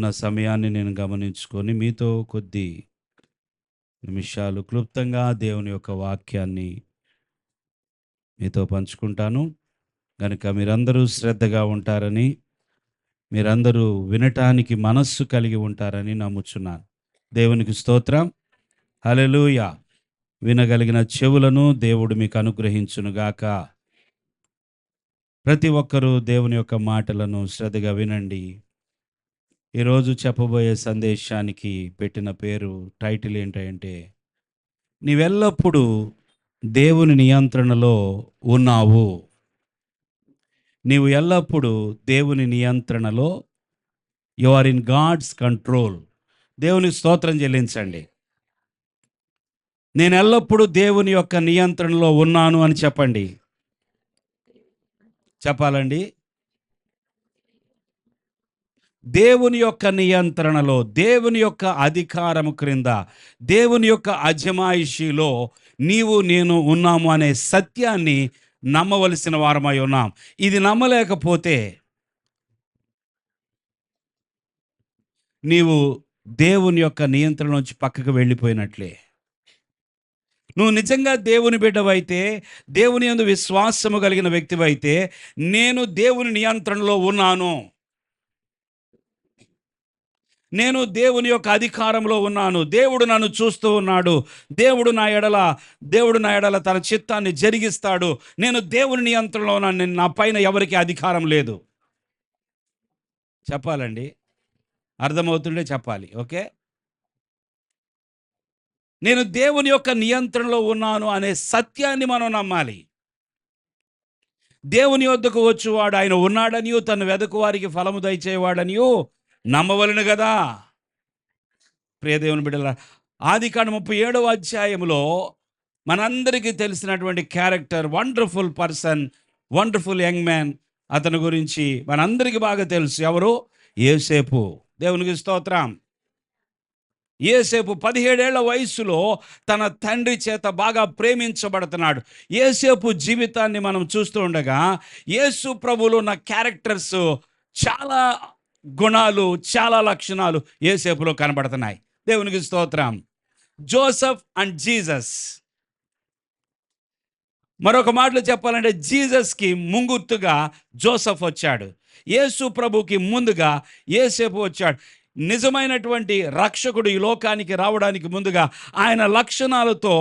నా సమయాన్ని నేను గమనించుకొని మీతో కొద్ది నిమిషాలు క్లుప్తంగా దేవుని యొక్క వాక్యాన్ని మీతో పంచుకుంటాను. గనుక మీరందరూ శ్రద్ధగా ఉంటారని, మీరందరూ వినటానికి మనస్సు కలిగి ఉంటారని నమ్ముచున్నాను. దేవునికి స్తోత్రం. హల్లెలూయా. వినగలిగిన చెవులను దేవుడు మీకు అనుగ్రహించునుగాక. ప్రతి ఒక్కరూ దేవుని యొక్క మాటలను శ్రద్ధగా వినండి. ఈరోజు చెప్పబోయే సందేశానికి పెట్టిన పేరు, టైటిల్ ఏంటంటే, నీవెల్లప్పుడూ దేవుని నియంత్రణలో ఉన్నావు. నీవు ఎల్లప్పుడూ దేవుని నియంత్రణలో, you are in God's control. దేవునికి స్తోత్రం చెల్లించండి. నేను ఎల్లప్పుడూ దేవుని యొక్క నియంత్రణలో ఉన్నాను అని చెప్పండి. చెప్పాలండి. దేవుని యొక్క నియంత్రణలో, దేవుని యొక్క అధికారము క్రింద, దేవుని యొక్క అజమాయిషిలో నీవు నేను ఉన్నాము అనే సత్యాన్ని నమ్మవలసిన వారమై ఉన్నాం. ఇది నమ్మలేకపోతే నీవు దేవుని యొక్క నియంత్రణ నుంచి పక్కకు వెళ్ళిపోయినట్లే. నువ్వు నిజంగా దేవుని బిడ్డవైతే, దేవుని యందు విశ్వాసము కలిగిన వ్యక్తివైతే, నేను దేవుని నియంత్రణలో ఉన్నాను, నేను దేవుని యొక్క అధికారంలో ఉన్నాను, దేవుడు నన్ను చూస్తూ ఉన్నాడు, దేవుడు నా ఎడల తన చిత్తాన్ని జరిగిస్తాడు, నేను దేవుని నియంత్రణలో ఉన్నాను, నా పైన ఎవరికి అధికారం లేదు. చెప్పాలండి. అర్థమవుతుండే చెప్పాలి. ఓకే. నేను దేవుని యొక్క నియంత్రణలో ఉన్నాను అనే సత్యాన్ని మనం నమ్మాలి. దేవుని వద్దకు వచ్చువాడు ఆయన ఉన్నాడనియు, తను వెదకు వారికి ఫలము దయచేవాడనియు నమ్మవలెను కదా. ప్రియ దేవుని బిడ్డలారా, ఆదికాండం 37వ అధ్యాయంలో మనందరికీ తెలిసినటువంటి character, wonderful person, wonderful young man, అతని గురించి మనందరికీ బాగా తెలుసు. ఎవరు? యోసేపు. దేవునికి స్తోత్రం. యోసేపు 17 ఏళ్ల వయసులో తన తండ్రి చేత బాగా ప్రేమించబడుతున్నాడు. యోసేపు జీవితాన్ని మనం చూస్తూ ఉండగా, యేసు ప్రభువులో ఉన్న క్యారెక్టర్స్, చాలా గుణాలు, చాలా లక్షణాలు యోసేపులో కనబడుతున్నాయి. దేవునికి స్తోత్రం. Joseph and Jesus. మరొక మాటలో చెప్పాలంటే, జీసస్కి ముంగుర్తుగా జోసెఫ్ వచ్చాడు. యేసు ప్రభుకి ముందుగా యోసేపు వచ్చాడు. నిజమైనటువంటి రక్షకుడు ఈ లోకానికి రావడానికి ముందుగా ఆయన లక్షణాలతో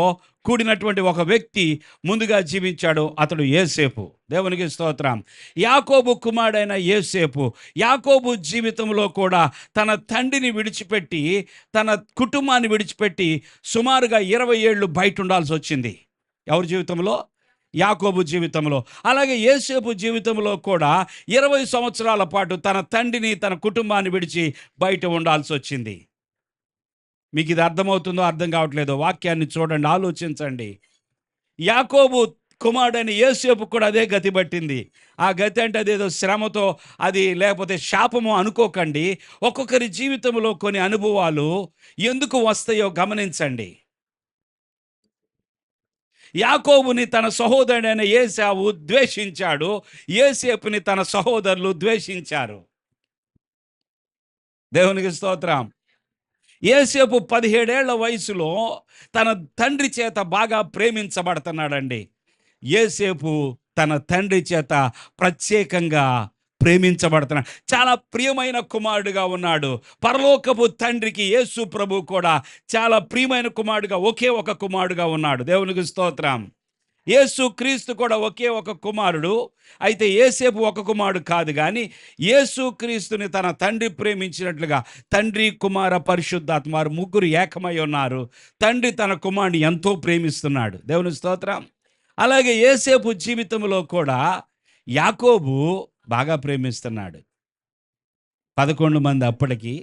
కూడినటువంటి ఒక వ్యక్తి ముందుగా జీవించాడు. అతడు యోసేపు. దేవునికి స్తోత్రం. యాకోబు కుమారుడైన యోసేపు, యాకోబు జీవితంలో కూడా తన తండ్రిని విడిచిపెట్టి, తన కుటుంబాన్ని విడిచిపెట్టి సుమారుగా 20 ఏళ్ళు బయట ఉండాల్సి వచ్చింది. ఎవరి జీవితంలో? యాకోబు జీవితంలో. అలాగే యోసేపు జీవితంలో కూడా 20 సంవత్సరాల పాటు తన తండ్రిని, తన కుటుంబాన్ని విడిచి బయట ఉండాల్సి వచ్చింది. మీకు ఇది అర్థమవుతుందో అర్థం కావట్లేదో వాక్యాన్ని చూడండి, ఆలోచించండి. యాకోబు కుమారుడైన యోసేపు కూడా అదే గతి పట్టింది. ఆ గతి అంటే అదేదో శ్రమతో, అది లేకపోతే శాపము అనుకోకండి. ఒక్కొక్కరి జీవితంలో కొన్ని అనుభవాలు ఎందుకు వస్తాయో గమనించండి. యాకోబుని తన సహోదరుడైన ఏశావు ద్వేషించాడు, యోసేపుని తన సహోదరులు ద్వేషించారు. దేవునికి స్తోత్రం. యోసేపు 17 ఏళ్ల వయసులో తన తండ్రి చేత బాగా ప్రేమించబడుతున్నాడండి. యోసేపు తన తండ్రి చేత ప్రత్యేకంగా ప్రేమించబడుతున్నాడు. చాలా ప్రియమైన కుమారుడుగా ఉన్నాడు. పరలోకపు తండ్రికి యేసు ప్రభు కూడా చాలా ప్రియమైన కుమారుడుగా, ఒకే ఒక కుమారుడుగా ఉన్నాడు. దేవునికి స్తోత్రం. యేసు క్రీస్తు కూడా ఒకే ఒక కుమారుడు. అయితే యోసేపు ఒక కుమారుడు కాదు, కానీ యేసు క్రీస్తుని తన తండ్రి ప్రేమించినట్లుగా తండ్రి, కుమార, పరిశుద్ధాత్మ వారు ముగ్గురు ఏకమై ఉన్నారు. తండ్రి తన కుమారుని ఎంతో ప్రేమిస్తున్నాడు. దేవుని స్తోత్రం. అలాగే యోసేపు జీవితంలో కూడా యాకోబు బాగా ప్రేమిస్తున్నాడు. 11 మంది అప్పటికి.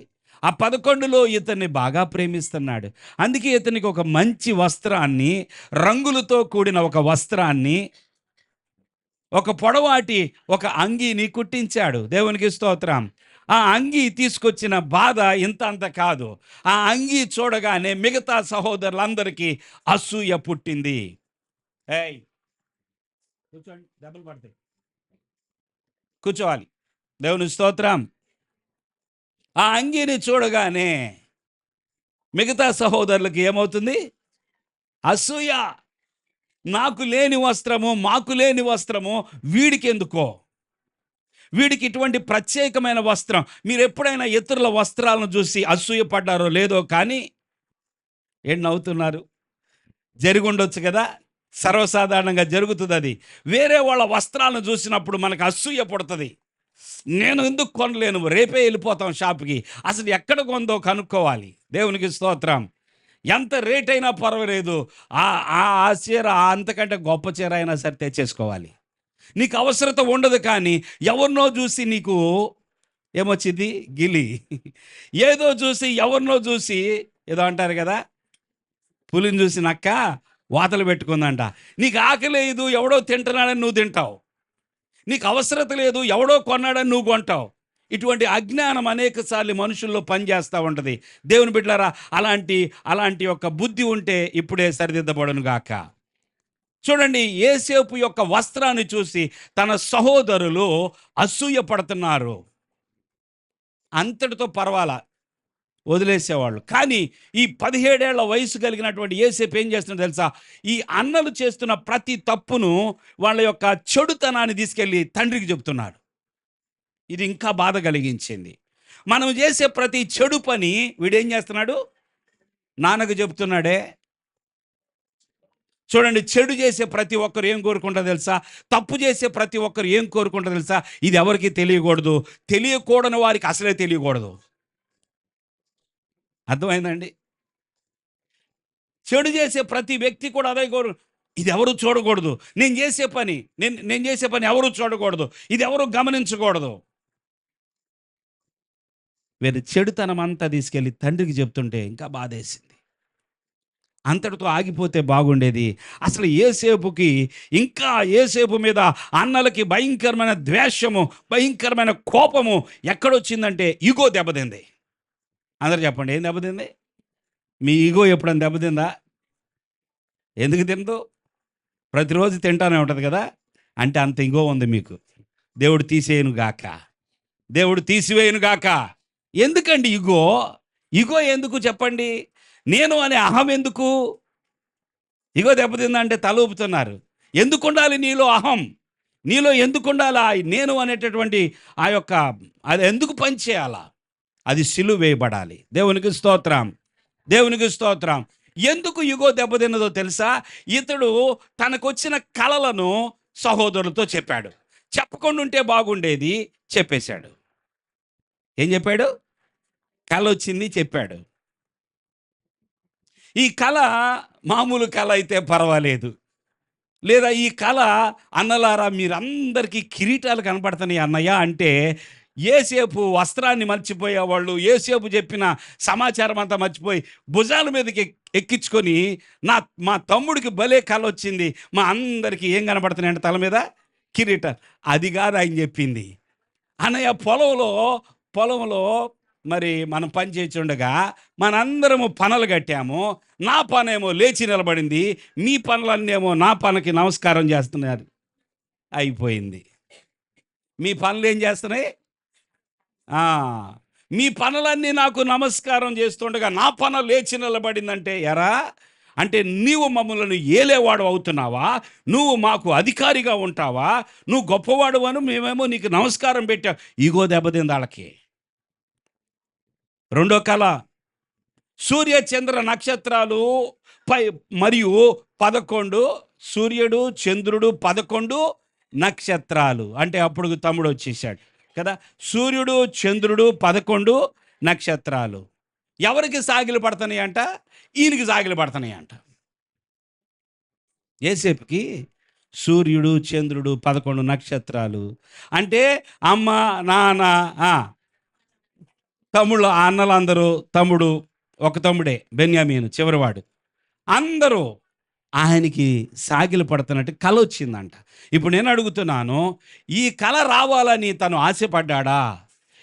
ఆ 11లో ఇతన్ని బాగా ప్రేమిస్తున్నాడు. అందుకే ఇతనికి ఒక మంచి వస్త్రాన్ని, రంగులతో కూడిన ఒక వస్త్రాన్ని, ఒక పొడవాటి ఒక అంగీని కుట్టించాడు. దేవునికి స్తోత్రం. ఆ అంగీ తీసుకొచ్చిన బాధ ఇంత అంత కాదు. ఆ అంగీ చూడగానే మిగతా సహోదరులందరికీ అసూయ పుట్టింది. ఏయ్, కూర్చోండి, దెబ్బలు పడతాయి. కూర్చోవాలి. దేవుని స్తోత్రం. ఆ అంగీని చూడగానే మిగతా సహోదరులకి ఏమవుతుంది? అసూయ. నాకు లేని వస్త్రము, మాకు లేని వస్త్రము వీడికెందుకో? వీడికి ఇటువంటి ప్రత్యేకమైన వస్త్రం. మీరెప్పుడైనా ఇతరుల వస్త్రాలను చూసి అసూయ పడ్డారో లేదో కానీ, ఏంటి నవ్వుతున్నారు? జరిగుండొచ్చు కదా! సర్వసాధారణంగా జరుగుతుందది. వేరే వాళ్ళ వస్త్రాలను చూసినప్పుడు మనకు అసూయ పుడతది. నేను ఎందుకు కొనలేను? రేపే వెళ్ళిపోతాం షాప్‌కి. అసలు ఎక్కడ కొందో కనుక్కోవాలి. దేవునికి స్తోత్రం. ఎంత రేట్ అయినా పర్వాలేదు. ఆ ఆ ఆ చీర అంతకంటే గొప్ప చీర అయినా సరే తెచ్చేసుకోవాలి. నీకు అవసరత ఉండదు కానీ, ఎవరినో చూసి నీకు ఏమొచ్చిద్ది? గిలి. ఏదో చూసి, ఎవరినో చూసి ఏదో అంటారు కదా! పులిని చూసి నక్క వాతలు పెట్టుకుందంట. నీకు ఆకలేయదు, ఎవడో తింటున్నాడని నువ్వు తింటావు. నీకు అవసరత లేదు, ఎవడో కొన్నాడని నువ్వు కొంటావు. ఇటువంటి అజ్ఞానం అనేక సార్లు మనుషుల్లో పనిచేస్తూ ఉంటుంది. దేవుని బిడ్డలారా, అలాంటి అలాంటి యొక్క బుద్ధి ఉంటే ఇప్పుడే సరిదిద్దబడును గాక. చూడండి, యోసేపు యొక్క వస్త్రాన్ని చూసి తన సహోదరులు అసూయ పడుతున్నారు. అంతటితో పర్వాలా, వదిలేసేవాళ్ళు. కానీ ఈ 17 ఏళ్ల వయసు కలిగినటువంటి యోసేపు ఏం చేస్తున్నాడో తెలుసా? ఈ అన్నలు చేస్తున్న ప్రతి తప్పును, వాళ్ళ యొక్క చెడుతనాన్ని తీసుకెళ్ళి తండ్రికి చెబుతున్నాడు. ఇది ఇంకా బాధ కలిగించింది. మనం చేసే ప్రతి చెడు పని వీడేం చేస్తున్నాడు? నాన్నకు చెబుతున్నాడే. చూడండి, చెడు చేసే ప్రతి ఒక్కరు ఏం కోరుకుంటారో తెలుసా? తప్పు చేసే ప్రతి ఒక్కరు ఏం కోరుకుంటారో తెలుసా? ఇది ఎవరికి తెలియకూడదు. తెలియకూడని వారికి అసలే తెలియకూడదు. అర్థమైందండి? చెడు చేసే ప్రతి వ్యక్తి కూడా అదే ఇది ఎవరు చూడకూడదు. నేను చేసే పని నేను చేసే పని ఎవరు చూడకూడదు. ఇది ఎవరు గమనించకూడదు. వీరి చెడుతనం అంతా తీసుకెళ్ళి తండ్రికి చెప్తుంటే ఇంకా బాధేసింది. అంతటితో ఆగిపోతే బాగుండేది. అసలు యోసేపుకి ఇంకా యోసేపు మీద అన్నలకి భయంకరమైన ద్వేషము, భయంకరమైన కోపము ఎక్కడొచ్చిందంటే ఈగో దెబ్బతింది. అందరూ చెప్పండి, ఏం దెబ్బతింది? మీ ఈగో ఎప్పుడైనా దెబ్బతిందా? ఎందుకు తిందో? ప్రతిరోజు తింటానే ఉంటుంది కదా. అంటే అంత ఈగో ఉంది మీకు. దేవుడు తీసేయను గాక, దేవుడు తీసివేయను గాక. ఎందుకండి ఈగో? ఈగో ఎందుకు చెప్పండి? నేను అనే అహం ఎందుకు? ఈగో దెబ్బతిందంటే తల ఊపుతున్నారు. ఎందుకు ఉండాలి నీలో అహం? నీలో ఎందుకు ఉండాలి నేను అనేటటువంటి ఆ యొక్క, అది ఎందుకు పనిచేయాలా? అది సిలువ వేయబడాలి. దేవునికి స్తోత్రం, దేవునికి స్తోత్రం. ఎందుకు ఈగో దెబ్బతిన్నదో తెలుసా? ఇతడు తనకొచ్చిన కలలను సహోదరులతో చెప్పాడు. చెప్పకుండా ఉంటే బాగుండేది, చెప్పేశాడు. ఏం చెప్పాడు? కల వచ్చింది, చెప్పాడు. ఈ కళ మామూలు కళ అయితే పర్వాలేదు. లేదా ఈ కళ, అన్నలారా మీరందరికీ కిరీటాలు కనపడుతున్నాయి అన్నయ్య అంటే, యోసేపు వస్త్రాన్ని మర్చిపోయేవాళ్ళు, యోసేపు చెప్పిన సమాచారం అంతా మర్చిపోయి భుజాల మీదకి ఎక్కించుకొని, మా తమ్ముడికి భలే కళ వచ్చింది, మా అందరికీ ఏం కనపడుతున్నాయంటే తల మీద కిరీటాలు. అది కాదు ఆయన చెప్పింది. అన్నయ్య, పొలంలో మరి మనం పని చేస్తుండగా మనందరము పనలు కట్టాము. నా పనేమో లేచి నిలబడింది, మీ పనులన్నేమో నా పనికి నమస్కారం చేస్తున్నారు. అయిపోయింది. మీ పనులు ఏం చేస్తున్నాయి? మీ పనులన్నీ నాకు నమస్కారం చేస్తుండగా నా పన లేచి నిలబడిందంటే ఎరా? అంటే నీవు మమ్మల్ని ఏలేవాడు అవుతున్నావా? నువ్వు మాకు అధికారిగా ఉంటావా? నువ్వు గొప్పవాడు అను, మేమేమో నీకు నమస్కారం పెట్టావు. ఈగో దెబ్బతింది వాళ్ళకి. రెండో కళ, సూర్య చంద్ర నక్షత్రాలు మరియు 11, సూర్యుడు చంద్రుడు 11 నక్షత్రాలు. అంటే అప్పుడు తమ్ముడు వచ్చేసాడు కదా. సూర్యుడు చంద్రుడు 11 నక్షత్రాలు ఎవరికి సాగిలు పడుతున్నాయి అంట? ఈయనకి సాగిలు పడుతున్నాయి అంట. యోసేపుకి సూర్యుడు చంద్రుడు 11 నక్షత్రాలు అంటే అమ్మ నాన్న, తమ్ముళ్ళు, అన్నలందరూ, తమ్ముడు ఒక తమ్ముడే బెన్యామీను చివరివాడు, అందరూ ఆయనకి సాగిలు పడుతున్నట్టు కల వచ్చిందంట. ఇప్పుడు నేను అడుగుతున్నాను, ఈ కల రావాలని తను ఆశపడ్డాడా?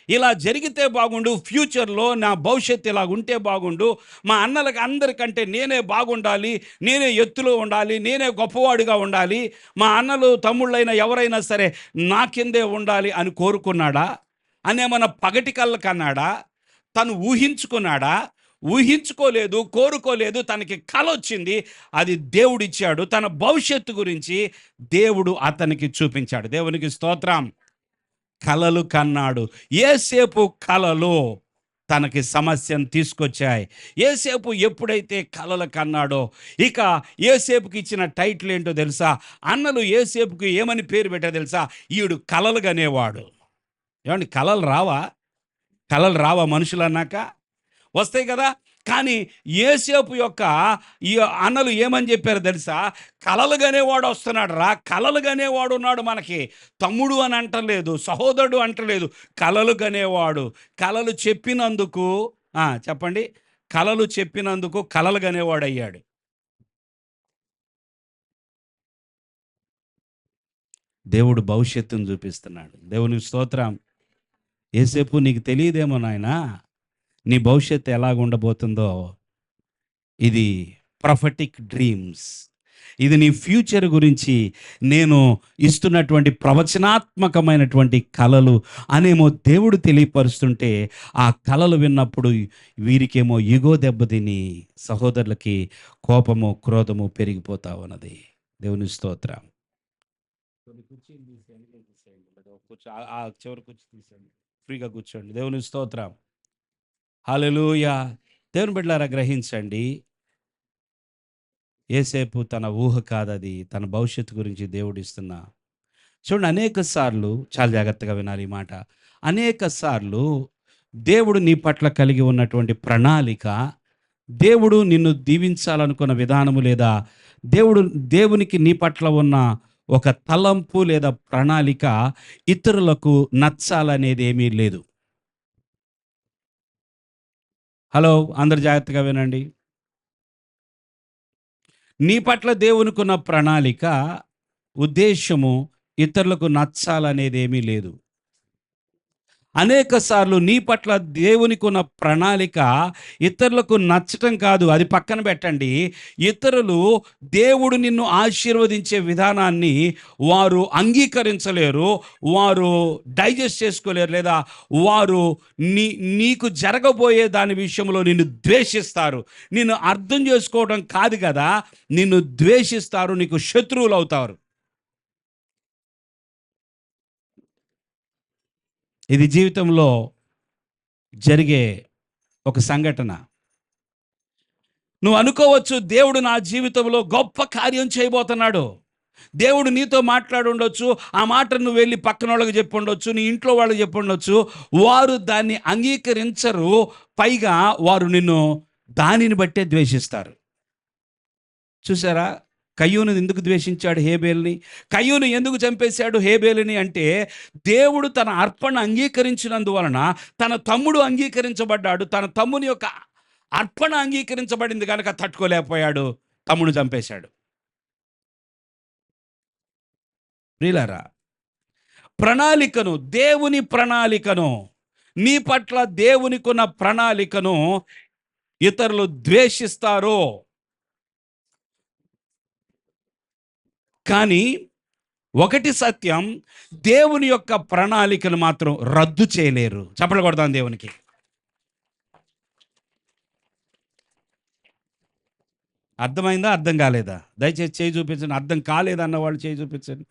ఇలా జరిగితే బాగుండు, ఫ్యూచర్లో నా భవిష్యత్తు ఇలా ఉంటే బాగుండు, మా అన్నలకి అందరికంటే నేనే బాగుండాలి, నేనే ఎత్తులో ఉండాలి, నేనే గొప్పవాడిగా ఉండాలి, మా అన్నలు తమ్ముళ్ళైనా ఎవరైనా సరే నా కిందే ఉండాలి అని కోరుకున్నాడా? అనేమన్నా పగటి కళ్ళ కన్నాడా? తను ఊహించుకున్నాడా? ఊహించుకోలేదు, కోరుకోలేదు. తనకి కల వచ్చింది. అది దేవుడిచ్చాడు. తన భవిష్యత్తు గురించి దేవుడు అతనికి చూపించాడు. దేవునికి స్తోత్రం. కలలు కన్నాడు. యేసేపు కలలు తనకి సమస్యను తీసుకొచ్చాయి. యేసేపు ఎప్పుడైతే కలలు కన్నాడో, ఇక యేసేపుకి ఇచ్చిన టైటిల్ ఏంటో తెలుసా? అన్నలు యేసేపుకి ఏమని పేరు పెట్టారో తెలుసా? ఈడు కలలు గనేవాడు. ఏమండి, కలలు రావా మనుషులన్నాక? వస్తాయి కదా! కానీ యేసేపు యొక్క ఈ అన్నలు ఏమని చెప్పారో తెలుసా? కలలు గనేవాడు వస్తున్నాడు రా, కలలు గనేవాడు ఉన్నాడు మనకి. తమ్ముడు అని అంటలేదు, సహోదరుడు అంటలేదు, కలలు గనేవాడు. కలలు చెప్పినందుకు చెప్పండి, కలలు చెప్పినందుకు కలలు గనేవాడు అయ్యాడు. దేవుడు భవిష్యత్తును చూపిస్తున్నాడు. దేవునికి స్తోత్రం. యేసేపు, నీకు తెలియదేమో నాయనా, నీ భవిష్యత్తు ఎలాగుండబోతుందో. ఇది ప్రొఫెటిక్ డ్రీమ్స్. ఇది నీ ఫ్యూచర్ గురించి నేను ఇస్తున్నటువంటి ప్రవచనాత్మకమైనటువంటి కలలు అనేమో దేవుడు తెలియపరుస్తుంటే, ఆ కలలు విన్నప్పుడు వీరికేమో ఇగో దెబ్బతిని సహోదరులకి కోపము, క్రోధము పెరిగిపోతా ఉన్నది. దేవుని స్తోత్రం. చివరి కూర్చో తీసేయండి, ఫ్రీగా కూర్చోండి. దేవుని స్తోత్రం. హల్లెలూయా. దేవుని బిడ్డలారా, గ్రహించండి. యేసేపు తన ఊహ కాదది, తన భవిష్యత్తు గురించి దేవుడిస్తున్న. చూడండి, అనేక సార్లు, చాలా జాగ్రత్తగా వినాలి ఈ మాట, అనేక సార్లు దేవుడు నీ పట్ల కలిగి ఉన్నటువంటి ప్రణాళిక, దేవుడు నిన్ను దీవించాలనుకున్న విధానము, లేదా దేవునికి నీ పట్ల ఉన్న ఒక తలంపు లేదా ప్రణాళిక ఇతరులకు నచ్చాలనేది ఏమీ లేదు. హలో, అందరు జాగ్రత్తగా వినండి. నీ పట్ల దేవునికున్న ప్రణాళిక, ఉద్దేశము ఇతరులకు నచ్చాలనేది ఏమీ లేదు. అనేక సార్లు నీ పట్ల దేవునికి ఉన్న ప్రణాళిక ఇతరులకు నచ్చటం కాదు, అది పక్కన పెట్టండి. ఇతరులు దేవుడు నిన్ను ఆశీర్వదించే విధానాన్ని వారు అంగీకరించలేరు, వారు డైజెస్ట్ చేసుకోలేరు, లేదా వారు నీకు జరగబోయే దాని విషయంలో నిన్ను ద్వేషిస్తారు. నిన్ను అర్థం చేసుకోవడం కాదు కదా, నిన్ను ద్వేషిస్తారు, నీకు శత్రువులు అవుతారు. ఇది జీవితంలో జరిగే ఒక సంఘటన. నువ్వు అనుకోవచ్చు, దేవుడు నా జీవితంలో గొప్ప కార్యం చేయబోతున్నాడు. దేవుడు నీతో మాట్లాడి ఉండొచ్చు, ఆ మాట నువ్వు వెళ్ళి పక్కన వాళ్ళకి చెప్పి ఉండొచ్చు, నీ ఇంట్లో వాళ్ళకి చెప్పి ఉండొచ్చు. వారు దాన్ని అంగీకరించరు, పైగా వారు నిన్ను దానిని బట్టే ద్వేషిస్తారు. చూసారా, కయ్యూను ఎందుకు ద్వేషించాడు హేబేల్ని? కయ్యూను ఎందుకు చంపేశాడు హేబేలుని అంటే, దేవుడు తన అర్పణ అంగీకరించినందువలన తన తమ్ముడు అంగీకరించబడ్డాడు. తన తమ్ముని యొక్క అర్పణ అంగీకరించబడింది కనుక తట్టుకోలేకపోయాడు, తమ్ముడు చంపేశాడు. ప్రియులారా, ప్రణాళికను, దేవుని ప్రణాళికను, నీ పట్ల దేవునికున్న ప్రణాళికను ఇతరులు ద్వేషిస్తారు. కానీ ఒకటి సత్యం, దేవుని యొక్క ప్రణాళికను మాత్రం రద్దు చేయలేరు. చప్పట్లు కొడతాం దేవునికి. అర్థమైందా? అర్థం కాలేదా? దయచేసి చేయి చూపించండి. అర్థం కాలేదన్న వాళ్ళు చేయి చూపించండి.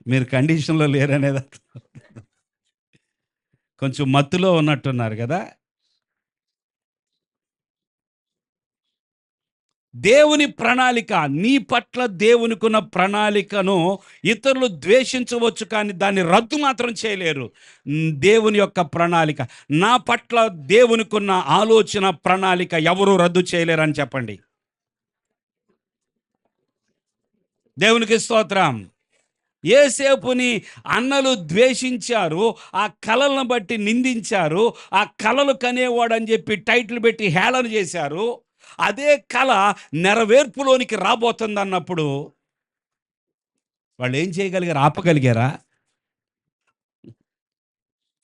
మీరు కండిషన్లో లేరనేది, కొంచెం మత్తులో ఉన్నట్టున్నారు కదా. దేవుని ప్రణాళిక, నీ పట్ల దేవునికున్న ప్రణాళికను ఇతరులు ద్వేషించవచ్చు, కానీ దాన్ని రద్దు మాత్రం చేయలేరు. దేవుని యొక్క ప్రణాళిక, నా పట్ల దేవునికున్న ఆలోచన, ప్రణాళిక ఎవరు రద్దు చేయలేరని చెప్పండి. దేవునికి స్తోత్రం. యేసేపుని అన్నలు ద్వేషించారు, ఆ కలలను బట్టి నిందించారు, ఆ కలలు కనేవాడని చెప్పి టైటిల్ పెట్టి హేళన చేశారు. అదే కళ నెరవేర్పులోనికి రాబోతుంది అన్నప్పుడు వాళ్ళు ఏం చేయగలిగారు? ఆపగలిగారా?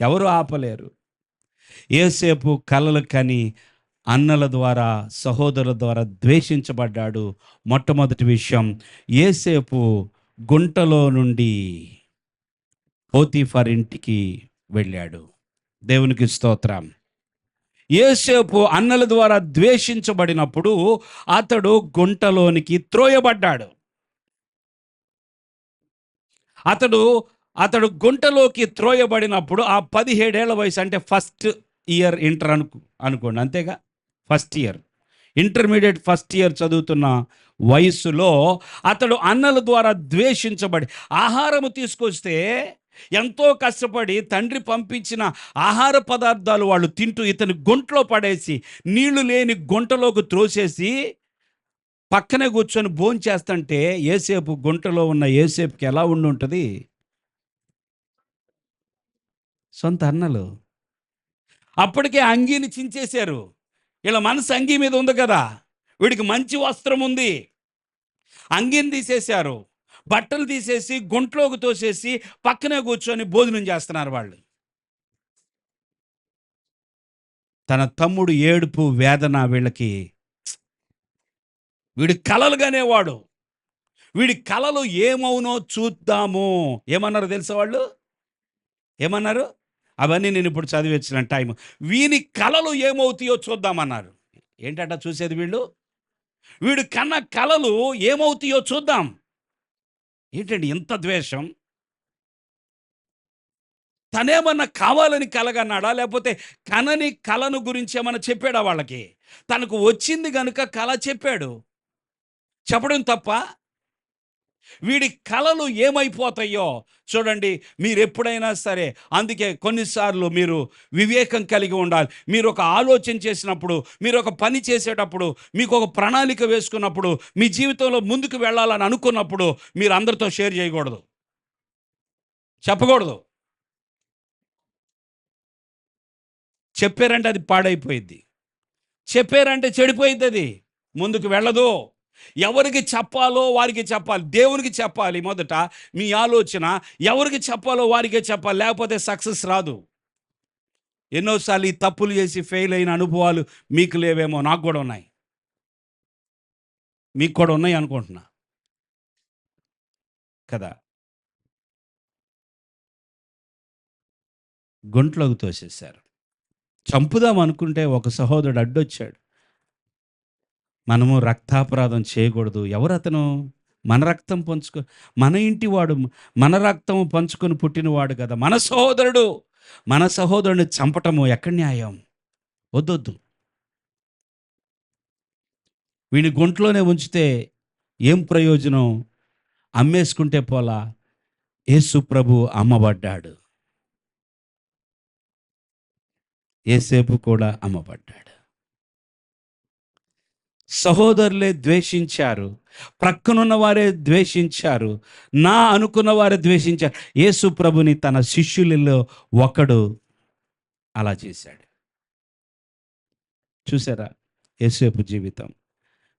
ఎవరు ఆపలేరు. యేసేపు కలలు కని అన్నల ద్వారా, సహోదరుల ద్వారా ద్వేషించబడ్డాడు. మొట్టమొదటి విషయం, యేసేపు గుంటలో నుండి పోతీఫర్ ఇంటికి వెళ్ళాడు. దేవునికి స్తోత్రం. యోసేపు అన్నల ద్వారా ద్వేషించబడినప్పుడు అతడు గుంటలోనికి త్రోయబడ్డాడు. అతడు అతడు గుంటలోకి త్రోయబడినప్పుడు ఆ 17 ఏళ్ల వయసు, అంటే ఫస్ట్ ఇయర్ ఇంటర్ అనుకోండి, అంతేగా. First year intermediate first year చదువుతున్న వయస్సులో అతడు అన్నల ద్వారా ద్వేషించబడి, ఆహారము తీసుకొస్తే ఎంతో కష్టపడి తండ్రి పంపించిన ఆహార పదార్థాలు వాళ్ళు తింటూ ఇతని గుంటలో పడేసి, నీళ్లు లేని గుంటలోకి త్రోసేసి పక్కనే కూర్చొని భోంచేస్తుంటే యేసేపు, గుంటలో ఉన్న యేసేపుకి ఎలా ఉండి ఉంటుంది? సొంత అన్నలు అప్పటికే అంగీని చించేశారు. వీళ్ళ మనసు అంగీ మీద ఉంది కదా, వీడికి మంచి వస్త్రం ఉంది, అంగీని తీసేశారు, బట్టలు తీసేసి గుంట్లోకి తోసేసి పక్కనే కూర్చొని భోజనం చేస్తున్నారు వాళ్ళు. తన తమ్ముడు ఏడుపు వేదన వీళ్ళకి, వీడి కలలుగానేవాడు, వీడి కలలు ఏమవునో చూద్దాము. ఏమన్నారు తెలుసా వాళ్ళు? ఏమన్నారు? అవన్నీ నేను ఇప్పుడు చదివించిన టైం. వీని కలలు ఏమవుతాయో చూద్దామన్నారు. ఏంటట చూసేది వీళ్ళు? వీడు కన్న కలలు ఏమవుతాయో చూద్దాం. ఏంటండి ఇంత ద్వేషం? తనేమన్నా కావాలని కలగన్నాడా, లేకపోతే కనని కలను గురించి ఏమన్నా చెప్పాడా వాళ్ళకి? తనకు వచ్చింది గనుక కల చెప్పాడు. చెప్పడం తప్ప? వీడి కలలు ఏమైపోతాయో చూడండి. మీరు ఎప్పుడైనా సరే, అందుకే కొన్నిసార్లు మీరు వివేకం కలిగి ఉండాలి. మీరు ఒక ఆలోచన చేసినప్పుడు, మీరు ఒక పని చేసేటప్పుడు, మీకు ఒక ప్రణాళిక వేసుకున్నప్పుడు, మీ జీవితంలో ముందుకు వెళ్ళాలని అనుకున్నప్పుడు మీరు అందరితో షేర్ చేయకూడదు, చెప్పకూడదు. చెప్పారంటే అది పాడైపోయింది, చెప్పారంటే చెడిపోయింది, అది ముందుకు వెళ్ళదు. ఎవరికి చెప్పాలో వారికి చెప్పాలి, దేవునికి చెప్పాలి. మొదట మీ ఆలోచన ఎవరికి చెప్పాలో వారికే చెప్పాలి, లేకపోతే సక్సెస్ రాదు. ఎన్నోసార్లు ఈ తప్పులు చేసి ఫెయిల్ అయిన అనుభవాలు మీకు లేవేమో, నాకు కూడా ఉన్నాయి, మీకు కూడా ఉన్నాయి అనుకుంటున్నా కదా. గుంట్లోకి తోసేశారు. చంపుదాం అనుకుంటే ఒక సహోదరుడు అడ్డొచ్చాడు. మనము రక్తాపరాధం చేయకూడదు. ఎవరతను? మన రక్తం పంచుకో, మన ఇంటి వాడు, మన రక్తం పంచుకొని పుట్టినవాడు కదా, మన సహోదరుడు. మన సహోదరుని చంపటము ఎక్కడ న్యాయం? వద్దొద్దు. వీని గుంట్లోనే ఉంచితే ఏం ప్రయోజనం? అమ్మేసుకుంటే పోలా. యేసు ప్రభు అమ్మబడ్డాడు, యేసేపు కూడా అమ్మబడ్డాడు. సహోదరులే ద్వేషించారు, ప్రక్కనున్న వారే ద్వేషించారు, నా అనుకున్న వారే ద్వేషించారు. యేసు ప్రభుని తన శిష్యులలో ఒకడు అలా చేశాడు. చూసారా యేసేపు జీవితం?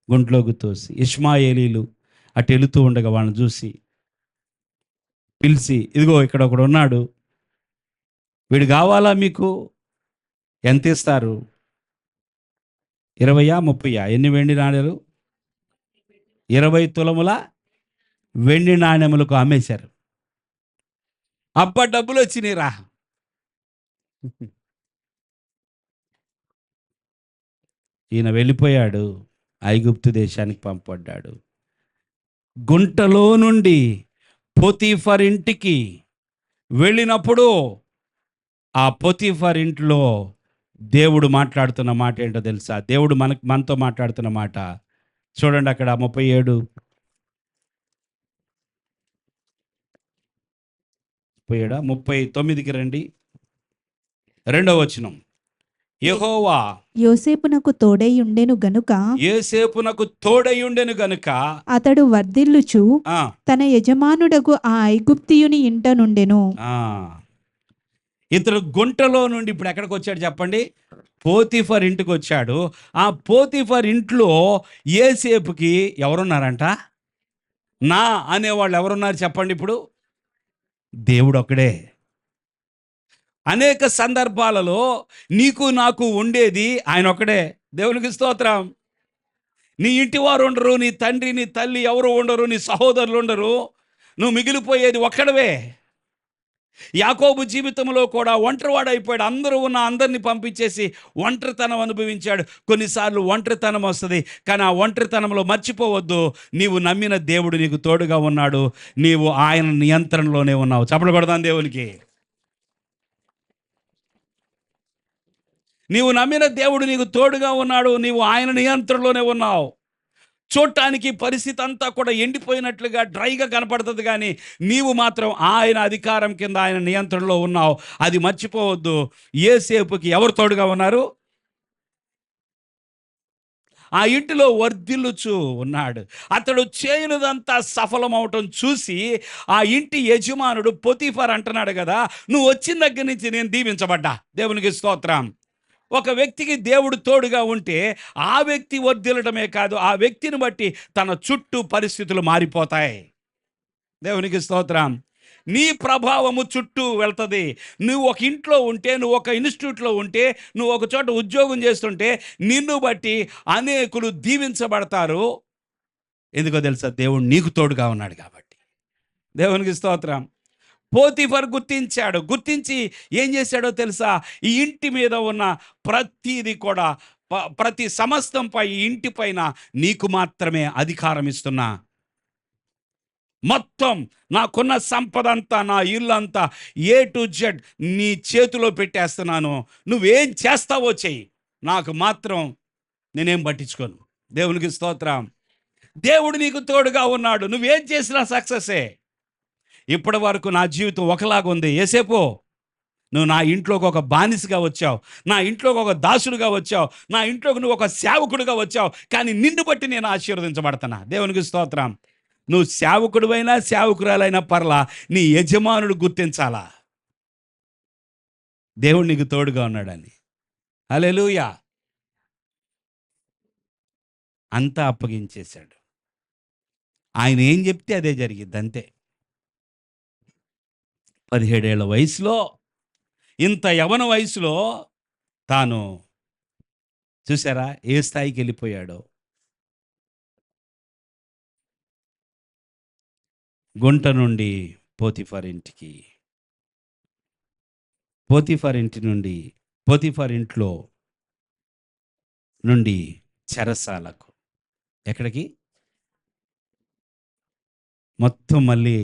గుంట్లోకి తోసి ఇష్మాయేలీలు అటు వెళుతూ ఉండగా వాళ్ళని చూసి పిలిచి, ఇదిగో ఇక్కడ ఒకడు ఉన్నాడు, వీడు కావాలా మీకు? ఎంత ఇస్తారు? 20 30? ఎన్ని వెండి నాణ్యాలు? 20 తులముల వెండి నాణ్యములకు అమ్మేశారు. అబ్బా డబ్బులు వచ్చినాయి రా. ఈయన వెళ్ళిపోయాడు, ఐగుప్తు దేశానికి పంపబడ్డాడు. గుంటలో నుండి పోతీఫర్ ఇంటికి వెళ్ళినప్పుడు ఆ పోతీఫర్ ఇంట్లో దేవుడు మాట్లాడుతున్న మాట ఏంటో తెలుసా? దేవుడు మనతో మాట్లాడుతున్న మాట చూడండి. అక్కడ 37 39కి రండి. 2వ వచనం. యెహోవా యోసేపునకు తోడై ఉండెను గనుక యోసేపునకు తోడై ఉండెను గనుక అతడు వర్ధిల్లుచు ఆ తన యజమానుడగు ఆ ఐగుప్తియుని ఇంట నుండెను. ఆ ఇతడు గుంటలో నుండి ఇప్పుడు ఎక్కడికి వచ్చాడు చెప్పండి? పోతీఫర్ ఇంటికి వచ్చాడు. ఆ పోతీఫర్ ఇంట్లో యోసేపుకి ఎవరున్నారంట? నా అనేవాళ్ళు ఎవరున్నారు చెప్పండి ఇప్పుడు? దేవుడు ఒక్కడే. అనేక సందర్భాలలో నీకు నాకు ఉండేది ఆయన ఒక్కడే. దేవునికి స్తోత్రం. నీ ఇంటి వారు ఉండరు, నీ తండ్రి నీ తల్లి ఎవరు ఉండరు, నీ సహోదరులు ఉండరు, నువ్వు మిగిలిపోయేది ఒక్కడవే. యాకోబు జీవితంలో కూడా ఒంటరివాడైపోయాడు. అందరూ ఉన్న అందరిని పంపించేసి ఒంటరితనం అనుభవించాడు. కొన్నిసార్లు ఒంటరితనం వస్తుంది, కానీ ఆ ఒంటరితనంలో మర్చిపోవద్దు, నీవు నమ్మిన దేవుడు నీకు తోడుగా ఉన్నాడు, నీవు ఆయన నియంత్రణలోనే ఉన్నావు. చప్పట్లు కొడదాం దేవునికి. నీవు నమ్మిన దేవుడు నీకు తోడుగా ఉన్నాడు, నీవు ఆయన నియంత్రణలోనే ఉన్నావు. చూడటానికి పరిస్థితి అంతా కూడా ఎండిపోయినట్లుగా డ్రైగా కనపడుతుంది, కానీ నీవు మాత్రం ఆయన అధికారం కింద, ఆయన నియంత్రణలో ఉన్నావు. అది మర్చిపోవద్దు. యోసేపుకి ఎవరు తోడుగా ఉన్నారు? ఆ ఇంటిలో వర్ధిల్లుచు ఉన్నాడు. అతడు చేయనిదంతా సఫలమవటం చూసి ఆ ఇంటి యజమానుడు పొతీఫర్ అంటున్నాడు కదా, నువ్వు వచ్చిన దగ్గర నుంచి నేను దీవించబడ్డా. దేవునికి స్తోత్రం. ఒక వ్యక్తికి దేవుడు తోడుగా ఉంటే ఆ వ్యక్తి వర్ధిల్లటమే కాదు, ఆ వ్యక్తిని బట్టి తన చుట్టూ పరిస్థితులు మారిపోతాయి. దేవునికి స్తోత్రం. నీ ప్రభావము చుట్టూ వెళ్తుంది. నువ్వు ఒక ఇంట్లో ఉంటే, నువ్వు ఒక ఇన్స్టిట్యూట్లో ఉంటే, నువ్వు ఒక చోట ఉద్యోగం చేస్తుంటే నిన్ను బట్టి అనేకులు దీవించబడతారు. ఎందుకో తెలుసా? దేవుడు నీకు తోడుగా ఉన్నాడు కాబట్టి. దేవునికి స్తోత్రం. పోతీఫర్ గుర్తించాడు. గుర్తించి ఏం చేశాడో తెలుసా? ఈ ఇంటి మీద ఉన్న ప్రతిది కూడా, ప్రతి సమస్తంపై, ఈ ఇంటి పైన నీకు మాత్రమే అధికారం ఇస్తున్నా. మొత్తం నాకున్న సంపద అంతా, నా ఇల్లంతా A to Z నీ చేతిలో పెట్టేస్తున్నాను. నువ్వేం చేస్తావో చెయ్యి, నాకు మాత్రం నేనేం పట్టించుకోను. దేవునికి స్తోత్రం. దేవుడు నీకు తోడుగా ఉన్నాడు. నువ్వేం చేసినా సక్సెసే. ఇప్పటి వరకు నా జీవితం ఒకలాగా ఉంది. యోసేపు, నువ్వు నా ఇంట్లోకి ఒక బానిసగా వచ్చావు, నా ఇంట్లోకి ఒక దాసుడుగా వచ్చావు, నా ఇంట్లోకి నువ్వు ఒక సేవకుడిగా వచ్చావు, కానీ నిన్ను బట్టి నేను ఆశీర్వదించబడుతున్నా. దేవునికి స్తోత్రం. నువ్వు సేవకుడివైనా సేవకురాలైనా పర్లా, నీ యజమానుడు గుర్తించాలా దేవుడు నీకు తోడుగా ఉన్నాడని. హల్లెలూయా. అంతా అప్పగించేశాడు. ఆయన ఏం చెప్తే అదే జరిగిద్ది, అంతే. 17 ఏళ్ల వయసులో, ఇంత యవన వయసులో తాను చూసారా ఏ స్థాయికి వెళ్ళిపోయాడో. గుంట నుండి పోతీఫర్ ఇంటికి, పోతీఫర్ ఇంటి నుండి, పోతీఫర్ ఇంట్లో నుండి చెరసాలకు. ఎక్కడికి? మొత్తం మళ్ళీ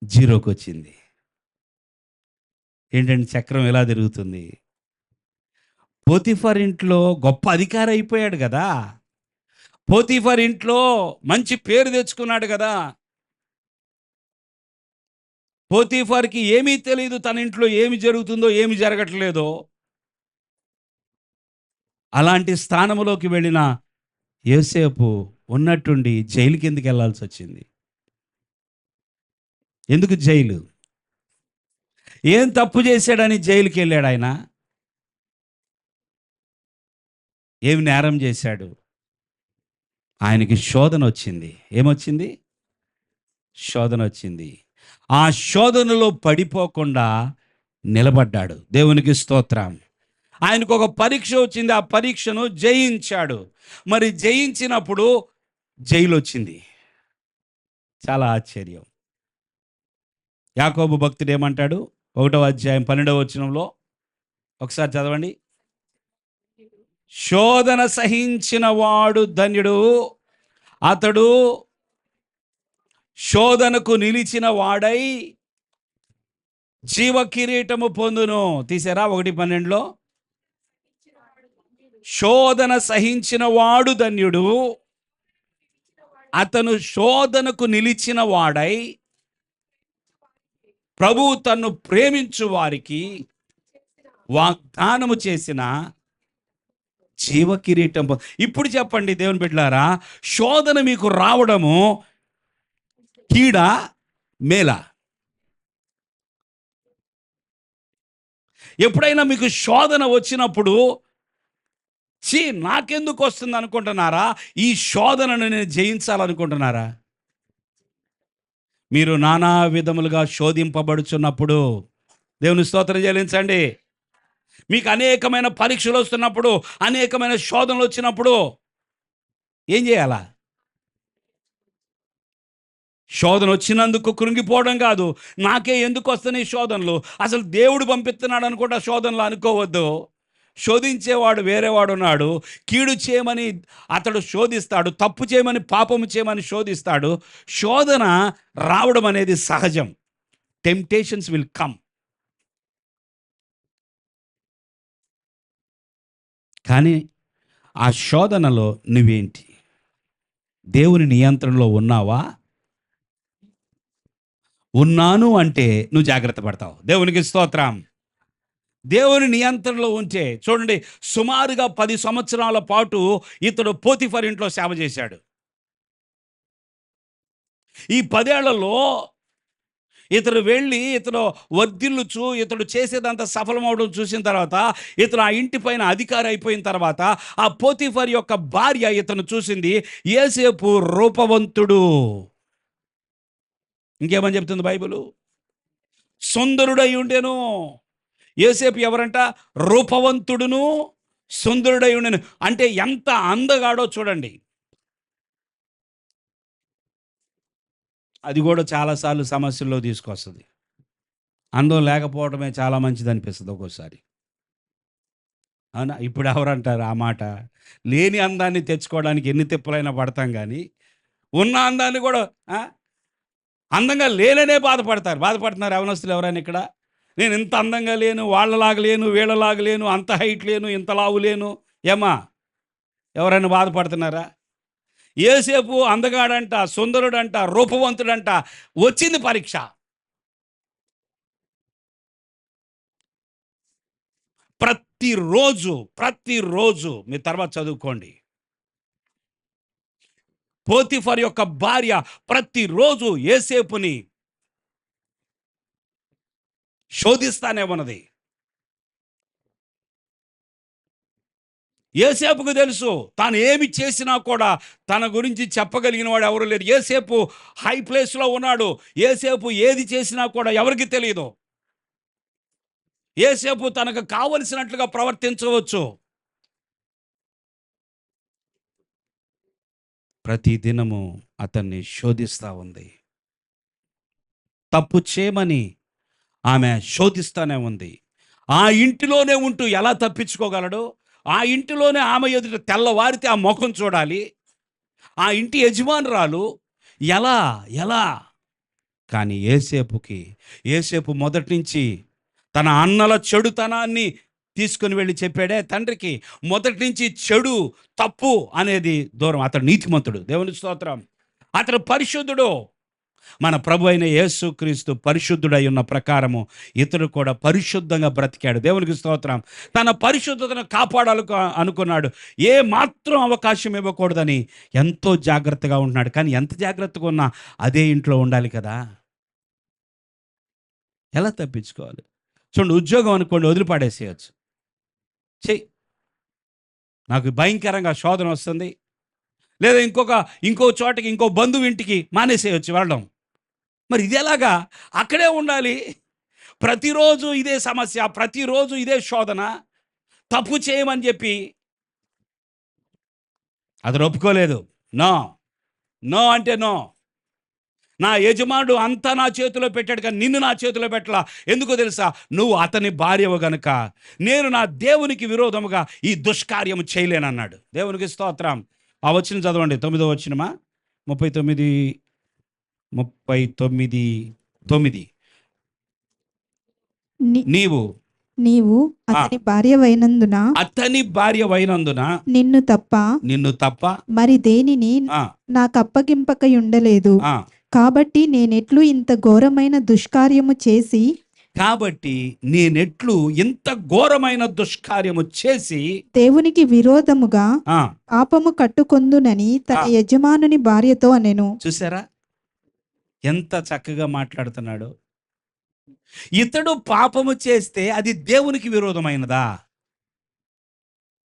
జీరోకి వచ్చింది. ఏంటంటే చక్రం ఎలా తిరుగుతుంది? పోతీఫర్ ఇంట్లో గొప్ప అధికారి అయిపోయాడు కదా, పోతీఫర్ ఇంట్లో మంచి పేరు తెచ్చుకున్నాడు కదా. పోతీఫర్కి ఏమీ తెలియదు తన ఇంట్లో ఏమి జరుగుతుందో, ఏమి జరగట్లేదో. అలాంటి స్థానంలోకి వెళ్ళిన యోసేపు ఉన్నట్టుండి జైలు కిందకి వెళ్ళాల్సి వచ్చింది. ఎందుకు జైలు? ఏం తప్పు చేశాడని జైలుకి వెళ్ళాడు ఆయన? ఏమి నేరం చేశాడు? ఆయనకి శోధన వచ్చింది. ఏమొచ్చింది? శోధన వచ్చింది. ఆ శోధనలో పడిపోకుండా నిలబడ్డాడు. దేవునికి స్తోత్రం. ఆయనకు ఒక పరీక్ష వచ్చింది, ఆ పరీక్షను జయించాడు. మరి జయించినప్పుడు జైలు వచ్చింది. చాలా ఆశ్చర్యం. యాకోబు భక్తుడు ఏమంటాడు? 1వ అధ్యాయం 12వ వచనంలో ఒకసారి చదవండి. శోధన సహించిన వాడు ధన్యుడు, అతడు శోధనకు నిలిచిన వాడై జీవ కిరీటము పొందును. తీసారా 1:12లో? శోధన సహించిన వాడు ధన్యుడు, అతను శోధనకు నిలిచిన వాడై ప్రభువు తన్ను ప్రేమించు వారికి వాగ్దానము చేసిన జీవ కిరీటం. ఇప్పుడు చెప్పండి దేవుని బిడ్డలారా, శోధన మీకు రావడము కీడా మేలా? ఎప్పుడైనా మీకు శోధన వచ్చినప్పుడు నాకెందుకు వస్తుంది అనుకుంటున్నారా? ఈ శోధనను నేను జయించాలనుకుంటున్నారా? మీరు నానా విధములుగా శోధింపబడుచున్నప్పుడు దేవుని స్తోత్రం చెల్లించండి. మీకు అనేకమైన పరీక్షలు వస్తున్నప్పుడు, అనేకమైన శోధనలు వచ్చినప్పుడు ఏం చేయాలా? శోధన వచ్చినందుకు కృంగిపోవడం కాదు. నాకే ఎందుకు వస్తున్నాయి శోధనలు, అసలు దేవుడు పంపిస్తున్నాడు అని కూడా శోధనలు అనుకోవద్దు. శోధించేవాడు వేరేవాడు ఉన్నాడు. కీడు చేయమని అతడు శోధిస్తాడు, తప్పు చేయమని పాపము చేయమని శోధిస్తాడు. శోధన రావడం అనేది సహజం. Temptations will come. కానీ ఆ శోధనలో నువ్వేంటి? దేవుని నియంత్రణలో ఉన్నావా? ఉన్నాను అంటే నువ్వు జాగ్రత్త పడతావు. దేవునికి స్తోత్రం. దేవుని నియంత్రణలో ఉంటే చూడండి, సుమారుగా 10 సంవత్సరాల పాటు ఇతడు పోతిఫర్ ఇంట్లో సేవ చేశాడు. ఈ 10 ఏళ్లలో ఇతడు వెళ్ళి ఇతడు వర్ధిల్లుచు ఇతడు చేసేదంతా సఫలమవడం చూసిన తర్వాత, ఇతను ఆ ఇంటి పైన అధికారి అయిపోయిన తర్వాత, ఆ పోతిఫర్ యొక్క భార్య ఇతను చూసింది, యోసేపు రూపవంతుడు. ఇంకేమని చెప్తుంది బైబిలు? సుందరుడై ఉండెను. యోసేపు ఎవరంట? రూపవంతుడును సుందరుడై ఉండెను. అంటే ఎంత అందగాడో చూడండి. అది కూడా చాలాసార్లు సమస్యల్లో తీసుకొస్తుంది. అందం లేకపోవడమే చాలా మంచిది అనిపిస్తుంది ఒక్కోసారి. అవునా? ఇప్పుడు ఎవరంటారు ఆ మాట? లేని అందాన్ని తెచ్చుకోవడానికి ఎన్ని తిప్పలైనా పడతాం కానీ, ఉన్న అందాన్ని కూడా అందంగా లేననే బాధపడుతున్నారు యవనస్తులు ఎవరైనా ఇక్కడ? నేను ఇంత అందంగా లేను, వాళ్ళలాగా లేను, వీళ్ళలాగా లేను, అంత హైట్ లేను, ఇంత లావు లేను. ఏమా ఎవరైనా బాధపడుతున్నారా? యోసేపు అందగాడంట, సుందరుడంట, రూపవంతుడంట. వచ్చింది పరీక్ష. ప్రతిరోజు మీరు తర్వాత చదువుకోండి. పోతిఫర్ యొక్క భార్య ప్రతిరోజు యోసేపుని శోధిస్తానే ఉన్నది. యోసేపుకు తెలుసు తాను ఏమి చేసినా కూడా తన గురించి చెప్పగలిగిన వాడు ఎవరు లేరు. యోసేపు హై ప్లేస్లో ఉన్నాడు. యోసేపు ఏది చేసినా కూడా ఎవరికి తెలియదు. యోసేపు తనకు కావలసినట్లుగా ప్రవర్తించవచ్చు. ప్రతి దినము అతన్ని శోధిస్తూ ఉంది. తప్పు చేయమని ఆమె శోధిస్తూనే ఉంది. ఆ ఇంటిలోనే ఉంటూ ఎలా తప్పించుకోగలడు? ఆ ఇంటిలోనే ఆమె ఎదుట తెల్లవారితే ఆ ముఖం చూడాలి. ఆ ఇంటి యజమానురాలు ఎలా ఎలా కానీ యోసేపు మొదటి నుంచి తన అన్నల చెడుతనాన్ని తీసుకుని వెళ్ళి చెప్పాడే తండ్రికి. మొదటి నుంచి చెడు, తప్పు అనేది దూరం. అతడు నీతిమంతుడు. దేవుని స్తోత్రం. అతడు పరిశుద్ధుడు. మన ప్రభు అయిన యేసుక్రీస్తు పరిశుద్ధుడై ఉన్న ప్రకారము ఇతడు కూడా పరిశుద్ధంగా బ్రతికాడు. దేవునికి స్తోత్రం. తన పరిశుద్ధతను కాపాడాలి అనుకున్నాడు. ఏ మాత్రం అవకాశం ఇవ్వకూడదని ఎంతో జాగ్రత్తగా ఉంటున్నాడు. కానీ ఎంత జాగ్రత్తగా ఉన్నా అదే ఇంట్లో ఉండాలి కదా. ఎలా తప్పించుకోవాలి? చూడండి, ఉద్యోగం అనుకోండి, వదిలిపాడేసేయచ్చు. చెయ్యి, నాకు భయంకరంగా శోధన వస్తుంది, లేదా ఇంకో చోటకి, ఇంకో బంధువు ఇంటికి మానేసేయచ్చు వెళ్ళడం. మరి ఇది ఎలాగా? అక్కడే ఉండాలి. ప్రతిరోజు ఇదే సమస్య, ప్రతిరోజు ఇదే శోధన. తప్పు చేయమని చెప్పి అతను ఒప్పుకోలేదు. నో నో అంటే నో. నా యజమానుడు అంతా నా చేతిలో పెట్టాడు, కానీ నిన్ను నా చేతిలో పెట్టలా. ఎందుకో తెలుసా? నువ్వు అతని భార్యవు గనుక నేను నా దేవునికి విరోధముగా ఈ దుష్కార్యము చేయలేనన్నాడు. దేవునికి స్తోత్రం. ఆ వచనం చదవండి, 9వ వచనమా, 39:9. నీవు అతని భార్యవైనందున నిన్ను తప్ప మరి దేనిని నాకప్పగింపకయుండలేదు. కాబట్టి నేనెట్లు ఇంత ఘోరమైన దుష్కార్యము చేసి దేవునికి విరోధముగా పాపము కట్టుకొందునని తన యజమానుని భార్యతో అనెను. చూసారా ఎంత చక్కగా మాట్లాడుతున్నాడు? ఇతడు పాపము చేస్తే అది దేవునికి విరోధమైనదా?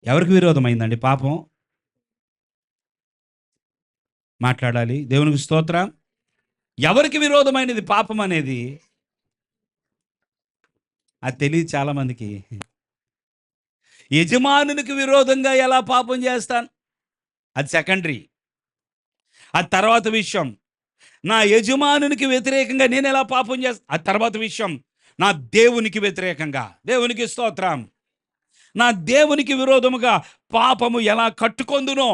ఎవరికి విరోధమైందండి పాపం? మాట్లాడాలి. దేవునికి స్తోత్రం. ఎవరికి విరోధమైనది పాపం అనేది? అది తెలియదు చాలామందికి. యజమానునికి విరోధంగా ఎలా పాపం చేస్తాను, అది సెకండరీ, అది తర్వాత విషయం. నా యజమానునికి వ్యతిరేకంగా నేను ఎలా పాపం చేస్తా, ఆ తర్వాత విషయం. నా దేవునికి వ్యతిరేకంగా, దేవునికి స్తోత్రం, నా దేవునికి విరోధముగా పాపము ఎలా కట్టుకొందునో.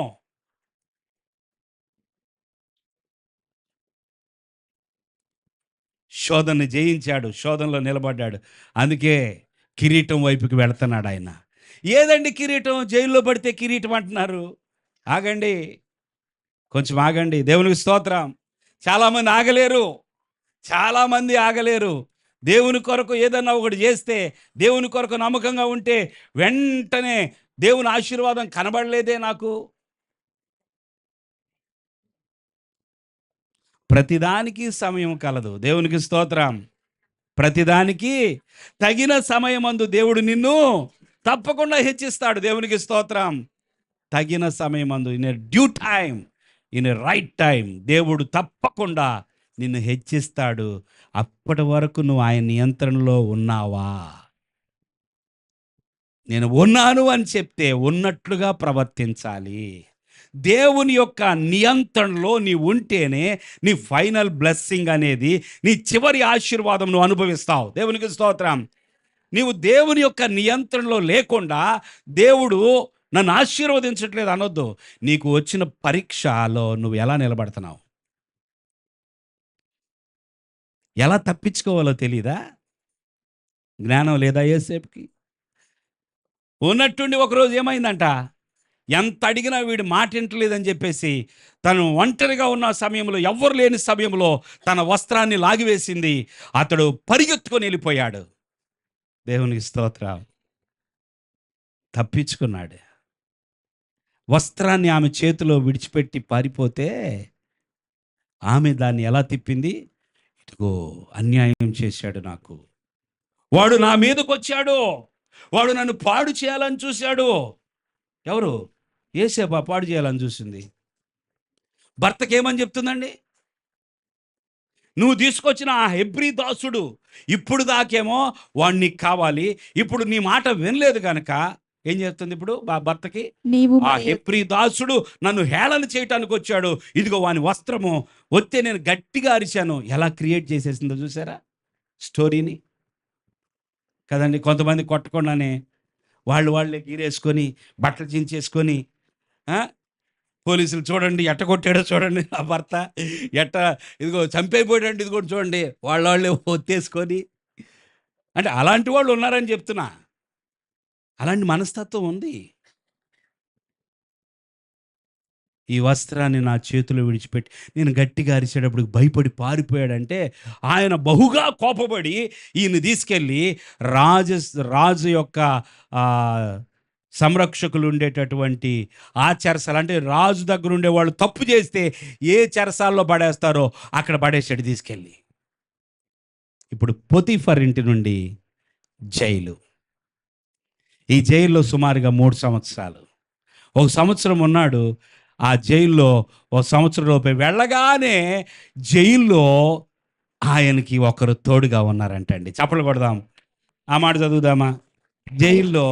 శోధనని జయించాడు, శోధనలో నిలబడ్డాడు. అందుకే కిరీటం వైపుకి వెళుతున్నాడు ఆయన. ఏదండి కిరీటం? జైల్లో పడితే కిరీటం అంటున్నారు. ఆగండి, కొంచెం ఆగండి. దేవునికి స్తోత్రం. చాలామంది ఆగలేరు, చాలామంది ఆగలేరు. దేవుని కొరకు ఏదన్నా ఒకటి చేస్తే, దేవుని కొరకు నమ్మకంగా ఉంటే వెంటనే దేవుని ఆశీర్వాదం కనబడలేదే నాకు. ప్రతిదానికి సమయం కలదు. దేవునికి స్తోత్రం. ప్రతిదానికి తగిన సమయమందు దేవుడు నిన్ను తప్పకుండా హెచ్చిస్తాడు. దేవునికి స్తోత్రం. తగిన సమయమందు, in a due time, in a right time, దేవుడు తప్పకుండా నిన్ను హెచ్చిస్తాడు. అప్పటి వరకు నువ్వు ఆయన నియంత్రణలో ఉన్నావా? నేను ఉన్నాను అని చెప్తే ఉన్నట్లుగా ప్రవర్తించాలి. దేవుని యొక్క నియంత్రణలో నీ ఉంటేనే నీ ఫైనల్ బ్లెస్సింగ్ అనేది, నీ చివరి ఆశీర్వాదం నువ్వు అనుభవిస్తావు. దేవునికి స్తోత్రం. నీవు దేవుని యొక్క నియంత్రణలో లేకుండా దేవుడు నన్ను ఆశీర్వదించట్లేదు అనొద్దు. నీకు వచ్చిన పరీక్షలో నువ్వు ఎలా నిలబడుతున్నావు, ఎలా తప్పించుకోవాలో తెలీదా? జ్ఞానం లేదా యోసేపుకి? ఉన్నట్టుండి ఒకరోజు ఏమైందంట, ఎంత అడిగినా వీడు మాట వింటలేదని చెప్పేసి తను ఒంటరిగా ఉన్న సమయంలో, ఎవ్వరు లేని సమయంలో తన వస్త్రాన్ని లాగివేసింది. అతడు పరిగెత్తుకొని వెళ్ళిపోయాడు. దేవునికి స్తోత్రం. తప్పించుకున్నాడు. వస్త్రాన్ని ఆమె చేతిలో విడిచిపెట్టి పారిపోతే ఆమె దాన్ని ఎలా తిప్పింది? ఇదిగో అన్యాయం చేశాడు నాకు, వాడు నా మీదకి వచ్చాడు, వాడు నన్ను పాడు చేయాలని చూశాడు. ఎవరు? యేసేపు పాడు చేయాలని చూసింది. భర్తకేమని చెప్తుందండి? నువ్వు తీసుకొచ్చిన ఆ హెబ్రీ దాసుడు ఇప్పుడు దాకేమో వాడిని కావాలి, ఇప్పుడు నీ మాట వినలేదు కనుక ఏం చేస్తుంది ఇప్పుడు భర్తకి? నీవు ఆ హెబ్రీ దాసుడు నన్ను హేళన చేయటానికి వచ్చాడు, ఇదిగో వాని వస్త్రము వస్తే నేను గట్టిగా అరిశాను. ఎలా క్రియేట్ చేసేసిందో చూసారా స్టోరీని? కదండి. కొంతమంది కొట్టకుండానే వాళ్ళే గీరేసుకొని బట్టలు చించేసుకొని, పోలీసులు చూడండి ఎట్ట కొట్టాడో చూడండి ఆ భర్త, ఎట్ట ఇదిగో చంపైపోయాడండి, ఇది కూడా చూడండి, వాళ్ళే ఒత్తేసుకొని. అంటే అలాంటి వాళ్ళు ఉన్నారని చెప్తున్నా. అలాంటి మనస్తత్వం ఉంది. ఈ వస్త్రాన్ని నా చేతిలో విడిచిపెట్టి నేను గట్టిగా అరిచేటప్పుడు భయపడి పారిపోయాడంటే ఆయన బహుగా కోపపడి ఈయన తీసుకెళ్ళి రాజు యొక్క సంరక్షకులు ఉండేటటువంటి ఆ చెరసాలు, అంటే రాజు దగ్గర ఉండే వాళ్ళు తప్పు చేస్తే ఏ చెరసాల్లో పడేస్తారో అక్కడ పడేసాడు తీసుకెళ్ళి. ఇప్పుడు పొతీఫర్ ఇంటి నుండి జైలు. ఈ జైల్లో సుమారుగా 3 సంవత్సరాలు. 1 సంవత్సరం ఉన్నాడు ఆ జైల్లో. 1 సంవత్సరం లోపే వెళ్ళగానే జైల్లో ఆయనకి ఒకరు తోడుగా ఉన్నారంటండి. చప్పట్లు కొడదాం, ఆ మాట చదువుదామా? జైల్లో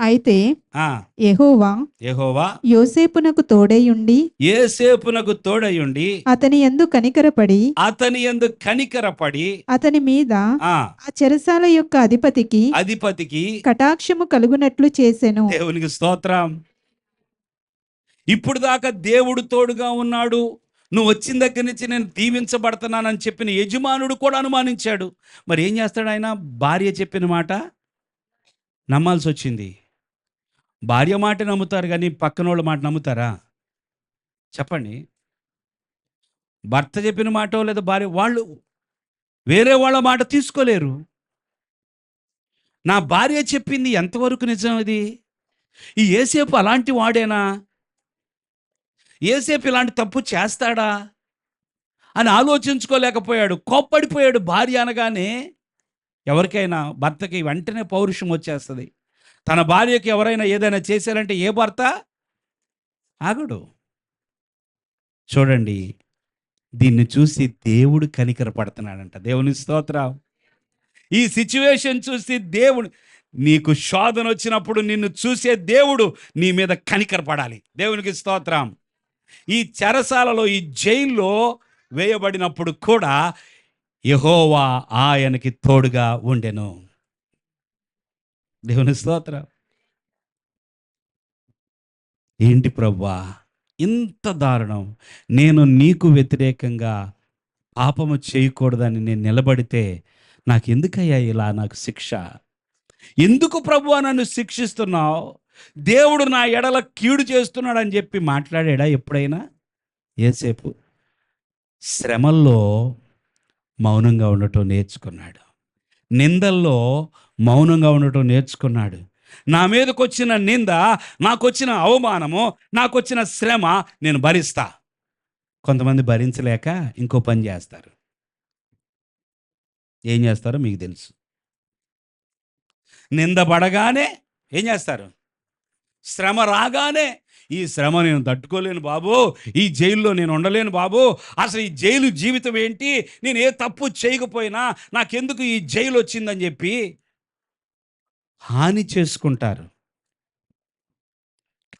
అయితే ఆ యెహోవా యోసేపునకు తోడైయుండి అతని యందు కనికరపడి అతని మీద ఆ చెరసాల యొక్క అధిపతికి కటాక్షము కలుగునట్లు చేసెను. దేవునికి స్తోత్రం. ఇప్పుడు దాకా దేవుడు తోడుగా ఉన్నాడు, నువ్వు వచ్చిన దగ్గర నుంచి నేను దీవించబడుతున్నానని చెప్పిన యజమానుడు కూడా అనుమానించాడు. మరి ఏం చేస్తాడు ఆయన? భార్య చెప్పిన మాట నమ్మాల్సి వచ్చింది. భార్య మాట నమ్ముతారు కానీ పక్కన వాళ్ళ మాట నమ్ముతారా? చెప్పండి. భర్త చెప్పిన మాట లేదా భార్య, వాళ్ళు వేరే వాళ్ళ మాట తీసుకోలేరు. నా భార్య చెప్పింది ఎంతవరకు నిజం? ఇది ఈ యేసేపు అలాంటి వాడేనా? యేసేపు ఇలాంటి తప్పు చేస్తాడా అని ఆలోచించుకోలేకపోయాడు. కోప్పడిపోయాడు. భార్య అనగానే ఎవరికైనా భర్తకి వెంటనే పౌరుషం వచ్చేస్తుంది. తన భార్యకి ఎవరైనా ఏదైనా చేశారంటే ఏ భర్త ఆగడు. చూడండి, దీన్ని చూసి దేవుడు కనికర పడుతున్నాడంట. దేవుని స్తోత్రం. ఈ సిచ్యువేషన్ చూసి దేవుడు, నీకు శోధన వచ్చినప్పుడు నిన్ను చూసే దేవుడు నీ మీద కనికర పడాలి. దేవునికి స్తోత్రం. ఈ చెరసాలలో, ఈ జైల్లో వేయబడినప్పుడు కూడా యెహోవా ఆయనకి తోడుగా ఉండెను. దేవుని స్తోత్రం. ఏంటి ప్రభువా ఇంత దారుణం, నేను నీకు వ్యతిరేకంగా పాపము చేయకూడదని నేను నిలబడితే నాకెందుకయ్యా ఇలా నాకు శిక్ష? ఎందుకు ప్రభువా నన్ను శిక్షిస్తున్నావు? దేవుడు నా ఎడల కీడు చేస్తున్నాడని చెప్పి మాట్లాడాడా ఎప్పుడైనా? యేసేపు శ్రమల్లో మౌనంగా ఉండటం నేర్చుకున్నాడు. నిందల్లో మౌనంగా ఉండటం నేర్చుకున్నాడు. నా మీదకొచ్చిన నింద, నాకొచ్చిన అవమానము, నాకొచ్చిన శ్రమ నేను భరిస్తా. కొంతమంది భరించలేక ఇంకో పని చేస్తారు. ఏం చేస్తారో మీకు తెలుసు. నింద పడగానే ఏం చేస్తారు? శ్రమ రాగానే, ఈ శ్రమ నేను తట్టుకోలేను బాబు, ఈ జైల్లో నేను ఉండలేను బాబు, అసలు ఈ జైలు జీవితం ఏంటి, నేను ఏ తప్పు చేయకపోయినా నాకెందుకు ఈ జైలు వచ్చిందని చెప్పి హాని చేసుకుంటారు.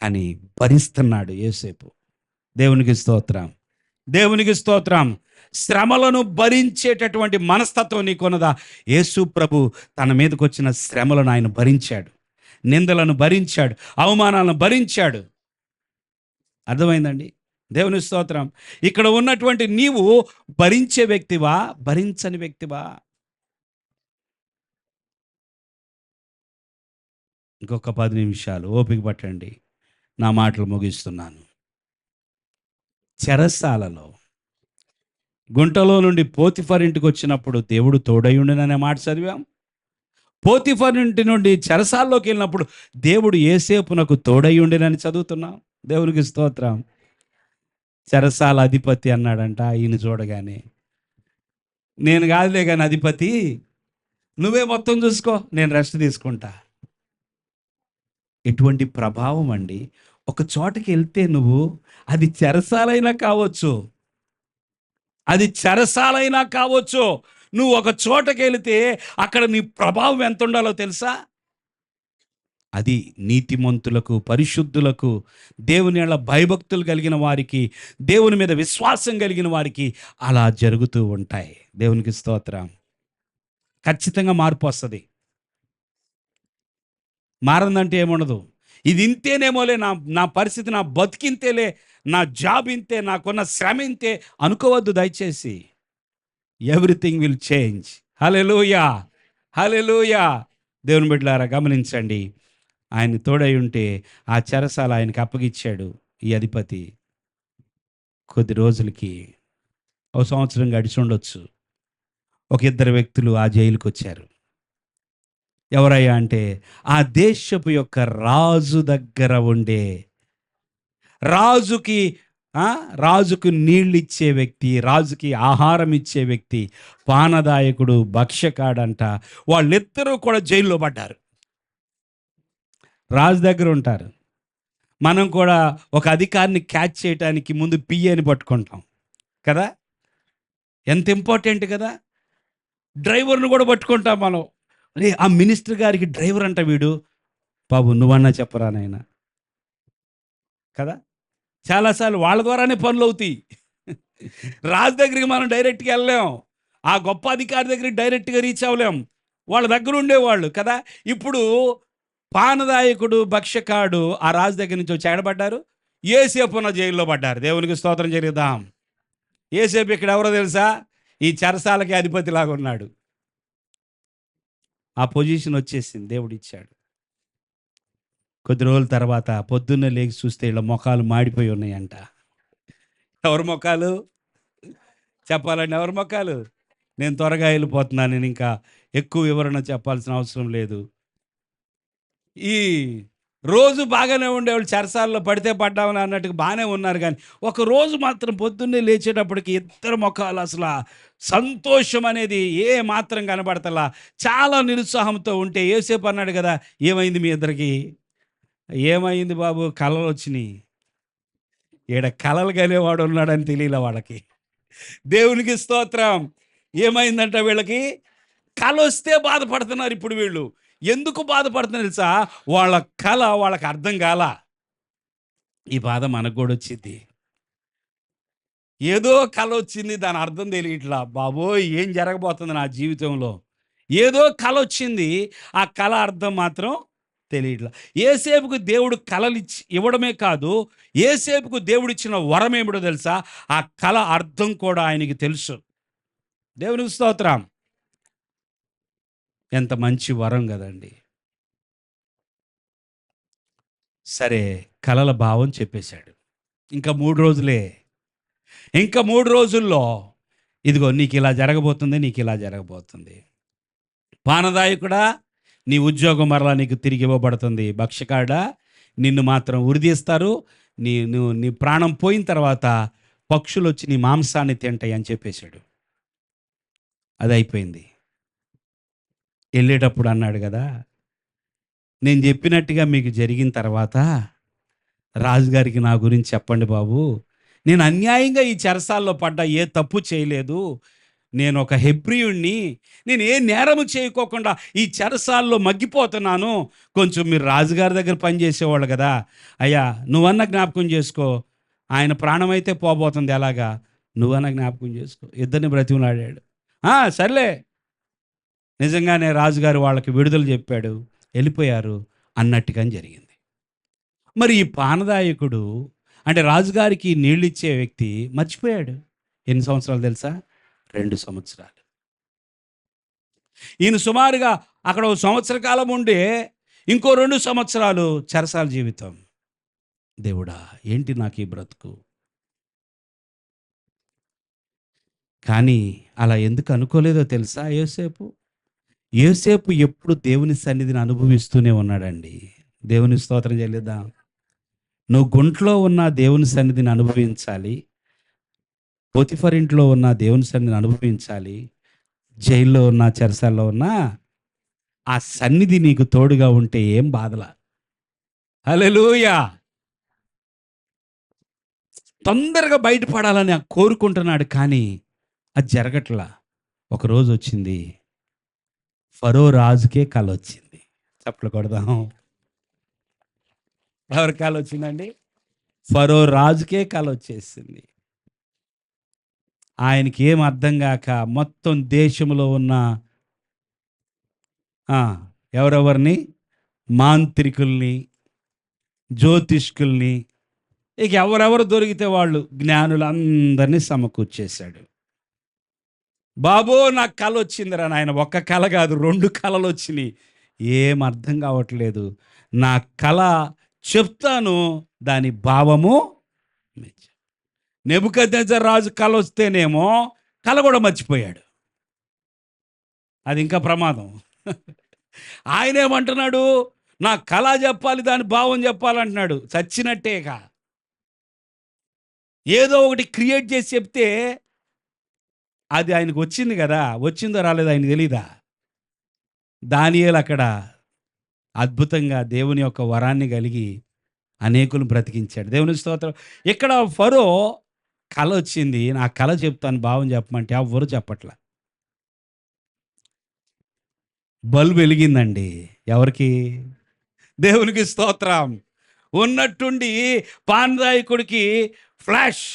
కానీ భరిస్తున్నాడు యేసేపు. దేవునికి స్తోత్రం, దేవునికి స్తోత్రం. శ్రమలను భరించేటటువంటి మనస్తత్వం నీకున్నదా? యేసు ప్రభు తన మీదకి వచ్చిన శ్రమలను ఆయన భరించాడు, నిందలను భరించాడు, అవమానాలను భరించాడు. అర్థమైందండి? దేవుని స్తోత్రం. ఇక్కడ ఉన్నటువంటి నీవు భరించే వ్యక్తివా, భరించని వ్యక్తివా? ఇంకొక 10 నిమిషాలు ఓపిక పట్టండి, నా మాటలు ముగిస్తున్నాను. చెరసాలలో గుంటలో నుండి పోతిఫర్ ఇంటికి వచ్చినప్పుడు దేవుడు తోడయుండెననే మాట చదివాం. పోతిఫర్ ఇంటి నుండి చెరసాల్లోకి వెళ్ళినప్పుడు దేవుడు యేసేపునకు తోడయుండెనని చదువుతున్నాం. దేవునికి స్తోత్రం. చెరసాల అధిపతి అన్నాడంట ఈయన చూడగానే, నేను కాదులే కానీ అధిపతి, నువ్వే మొత్తం చూసుకో, నేను రెస్ట్ తీసుకుంటా. ఎటువంటి ప్రభావం అండి! ఒక చోటకి వెళ్తే నువ్వు, అది చెరసాలైనా కావచ్చు, అది చెరసాలైనా కావచ్చు, నువ్వు ఒక చోటకి వెళితే అక్కడ నీ ప్రభావం ఎంత ఉండాలో తెలుసా? అది నీతిమంతులకు, పరిశుద్ధులకు, దేవుని యెడల భయభక్తులు కలిగిన వారికి, దేవుని మీద విశ్వాసం కలిగిన వారికి అలా జరుగుతూ ఉంటాయి. దేవునికి స్తోత్రం. ఖచ్చితంగా మార్పు వస్తుంది. మారందంటే ఏముండదు. ఇది ఇంతేనేమోలే, నా నా పరిస్థితి, నా బతికింతేలే, నా జాబ్ ఇంతే, నాకున్న శ్రమ ఇంతే అనుకోవద్దు దయచేసి. Everything will change. Hallelujah, hallelujah. దేవుని బిడ్డలారా గమనించండి. ఆయన తోడై ఉంటే ఆ చెరసాల ఆయనకి అప్పగిచ్చాడు ఈ అధిపతి. కొద్ది రోజులకి, ఒక సంవత్సరం గడిచి ఉండొచ్చు, ఒక ఇద్దరు వ్యక్తులు ఆ జైలుకి వచ్చారు. ఎవరయ్యా అంటే, ఆ దేశపు యొక్క రాజు దగ్గర ఉండే, రాజుకి రాజుకు నీళ్ళు ఇచ్చే వ్యక్తి, రాజుకి ఆహారం ఇచ్చే వ్యక్తి, పానదాయకుడు, భక్ష్యకాడంట, వాళ్ళిద్దరూ కూడా జైల్లో పడ్డారు. రాజు దగ్గర ఉంటారు. మనం కూడా ఒక అధికారిని క్యాచ్ చేయడానికి ముందు పిఏని పట్టుకుంటాం కదా, ఎంత ఇంపార్టెంట్ కదా. డ్రైవర్ను కూడా పట్టుకుంటాం మనం. అరే ఆ మినిస్టర్ గారికి డ్రైవర్ అంట వీడు, బాబు నువ్వన్నా చెప్పరా నాయన కదా. చాలాసార్లు వాళ్ళ ద్వారానే పనులు అవుతాయి. రాజు దగ్గరికి మనం డైరెక్ట్గా వెళ్ళలేం, ఆ గొప్ప అధికారి దగ్గరికి డైరెక్ట్గా రీచ్ అవ్వలేం, వాళ్ళ దగ్గర ఉండేవాళ్ళు కదా. ఇప్పుడు పానదాయకుడు, భక్ష్యకాడు ఆ రాజు దగ్గర నుంచి వచ్చి ఎడబడ్డారు, యేసేపున జైల్లో పడ్డారు. దేవునికి స్తోత్రం చేద్దాం. యేసేపు ఇక్కడ ఎవరో తెలుసా? ఈ చెరసాలకి అధిపతిలాగా ఉన్నాడు. ఆ పొజిషన్ వచ్చేసింది, దేవుడు ఇచ్చాడు. కొద్ది రోజుల తర్వాత పొద్దున్నే లేచి చూస్తే ఇలా మొఖాలు మాడిపోయి ఉన్నాయంట. ఎవరి మొఖాలు చెప్పాలండి? ఎవరి మొఖాలు? నేను త్వరగా వెళ్ళిపోతున్నాను, నేను ఇంకా ఎక్కువ వివరణ చెప్పాల్సిన అవసరం లేదు. ఈ రోజు బాగానే ఉండేవాళ్ళు, చెరసాలలో పడితే పడ్డామని అన్నట్టుగా బాగానే ఉన్నారు. కానీ ఒక రోజు మాత్రం పొద్దున్నే లేచేటప్పటికి ఇద్దరు ముఖాలు అసలు సంతోషం అనేది ఏ మాత్రం కనబడతలా, చాలా నిరుత్సాహంతో ఉంటే యేసేపు అన్నాడు కదా, ఏమైంది మీ ఇద్దరికి? ఏమైంది బాబు, కళలు వచ్చినాయి. ఈడ కళలు కనేవాడు ఉన్నాడని తెలియలే వాళ్ళకి. దేవునికి స్తోత్రం. ఏమైందంట వీళ్ళకి? కళ వస్తే బాధపడుతున్నారు. ఇప్పుడు వీళ్ళు ఎందుకు బాధపడుతున్నారు తెలుసా? వాళ్ళ కళ వాళ్ళకి అర్థం కాల. ఈ బాధ మనకు కూడా వచ్చింది. ఏదో కల వచ్చింది, దాని అర్థం తెలియట్లా. బాబోయ్! ఏం జరగబోతుంది నా జీవితంలో? ఏదో కల వచ్చింది, ఆ కల అర్థం మాత్రం తెలియట్లా. యోసేపుకు దేవుడు కలలిచ్చి ఇవ్వడమే కాదు, యోసేపుకు దేవుడిచ్చిన వరం ఏమిటో తెలుసా? ఆ కల అర్థం కూడా ఆయనకి తెలుసు. దేవునికి స్తోత్రం. ఎంత మంచి వరం గదండీ! సరే, కలల భావం చెప్పేశాడు. ఇంకా 3 రోజులే. ఇంకా 3 రోజుల్లో ఇదిగో నీకిలా జరగబోతుంది, నీకిలా జరగబోతుంది. పానదాయకుడా, నీ ఉద్యోగం మరలా నీకు తిరిగి ఇవ్వబడుతుంది. భక్ష్యకారుడా, నిన్ను మాత్రం ఉరిదీస్తారు. నీ ప్రాణం పోయిన తర్వాత పక్షులొచ్చి నీ మాంసాన్ని తింటాయి అని చెప్పేశాడు. అదయిపోయింది. ఎళ్ళేటప్పుడు అన్నాడు గదా! నేను చెప్పినట్టుగా మీకు జరిగిన తర్వాత రాజుగారికి నా గురించి చెప్పండి బాబు. నేను అన్యాయంగా ఈ చెరసాల్లో పడ్డా, ఏ తప్పు చేయలేదు. నేను ఒక హెబ్రీయుణ్ణి. నేను ఏ నేరము చేయకోకుండా ఈ చెరసాల్లో మగ్గిపోతున్నాను. కొంచెం మీరు రాజుగారి దగ్గర పనిచేసేవాళ్ళు కదా, అయ్యా నువ్వన్నా జ్ఞాపకం చేసుకో. ఆయన ప్రాణమైతే పోబోతుంది ఎలాగా, నువ్వన్నా జ్ఞాపకం చేసుకో. ఇద్దరిని బ్రతిమలాడాడు. సర్లే, నిజంగానే రాజుగారు వాళ్ళకి విడుదల చెప్పాడు, వెళ్ళిపోయారు అన్నట్టుగా జరిగింది. మరి ఈ పానదాయకుడు, అంటే రాజుగారికి నీళ్ళు ఇచ్చే వ్యక్తి మర్చిపోయాడు. ఎన్ని సంవత్సరాలు తెలుసా? 2 సంవత్సరాలు. ఈయన సుమారుగా అక్కడ 1 సంవత్సర కాలం ఉండే, ఇంకో 2 సంవత్సరాలు చెరసాల జీవితం. దేవుడా, ఏంటి నాకు ఈ బ్రతుకు? కానీ అలా ఎందుకు అనుకోలేదో తెలుసా యోసేపు? యోసేపు ఎప్పుడు దేవుని సన్నిధిని అనుభవిస్తూనే ఉన్నాడండి. దేవుని స్తోత్రం చెల్లిద్దాం. నువ్వు గుంట్లో ఉన్న దేవుని సన్నిధిని అనుభవించాలి. పోతిఫర్ ఇంట్లో ఉన్న దేవుని సన్నిధిని అనుభవించాలి. జైల్లో ఉన్న, చెరసాల్లో ఉన్న ఆ సన్నిధి నీకు తోడుగా ఉంటే ఏం బాధలా. హల్లెలూయా. తొందరగా బయటపడాలని కోరుకుంటున్నాడు, కానీ అది జరగట్లా. ఒకరోజు వచ్చింది, ఫరో రాజుకే కల వచ్చింది. చప్పట్లు కొడదాం. ఎవరి కల వచ్చిందండి? ఫరో రాజుకే కల వచ్చేసింది. ఆయనకి ఏం అర్థం కాక మొత్తం దేశంలో ఉన్న ఎవరెవరిని, మాంత్రికుల్ని, జ్యోతిష్కుల్ని, ఇక ఎవరెవరు దొరికితే వాళ్ళు జ్ఞానులందరినీ సమకూర్చేశాడు. బాబో, నాకు కల వచ్చిందిరా నాయన. ఒక్క కల కాదు, 2 కలలు వచ్చినాయి. ఏం అర్థం కావట్లేదు. నా కల చెప్తాను, దాని భావము. నెబుకద్నెజర్ రాజు కల వస్తేనేమో కల కూడా మర్చిపోయాడు. అది ఇంకా ప్రమాదం. ఆయనేమంటున్నాడు, నా కళ చెప్పాలి, దాని భావం చెప్పాలంటున్నాడు. చచ్చినట్టేగా. ఏదో ఒకటి క్రియేట్ చేసి చెప్తే అది ఆయనకు వచ్చింది కదా, వచ్చిందో రాలేదో ఆయనకు తెలీదా? దానియేలు అక్కడ అద్భుతంగా దేవుని యొక్క వరాన్ని కలిగి అనేకులు బ్రతికించాడు. దేవుని స్తోత్రం. ఇక్కడ ఫరో కళ వచ్చింది, నా కళ చెప్తాను, భావం చెప్పమంటే ఎవ్వరు చెప్పట్లా. బల్బు వెలిగిందండి. ఎవరికి? దేవునికి స్తోత్రం. ఉన్నట్టుండి పానదాయకుడికి ఫ్లాష్.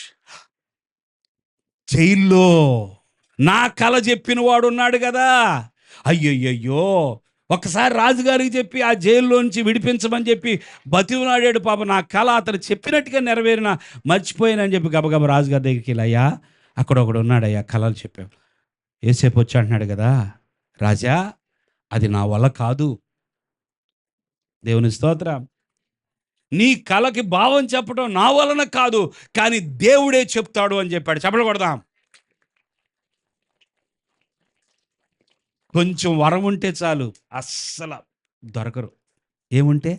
జైల్లో నా కళ చెప్పిన వాడు ఉన్నాడు కదా. అయ్యయ్యో, ఒకసారి రాజుగారికి చెప్పి ఆ జైల్లోంచి విడిపించమని చెప్పి బతిమలాడాడు. పాప నా కళ అతను చెప్పినట్టుగా నెరవేరిన, మర్చిపోయానని చెప్పి గబగబా రాజుగారి దగ్గరికి వెళ్ళి, అయ్యా అక్కడ ఒకడు ఉన్నాడయ్యా, కళలు చెప్పావు. యోసేపు వచ్చి అంటున్నాడు కదా, రాజా అది నా వల్ల కాదు. దేవుని స్తోత్రం. నీ కళకి భావం చెప్పడం నా వలన కాదు, కానీ దేవుడే చెప్తాడు అని చెప్పాడు. చెప్పలు కొడదాం. కొంచెం వరం ఉంటే చాలు, అస్సలు దొరకరు. ఏముంటే?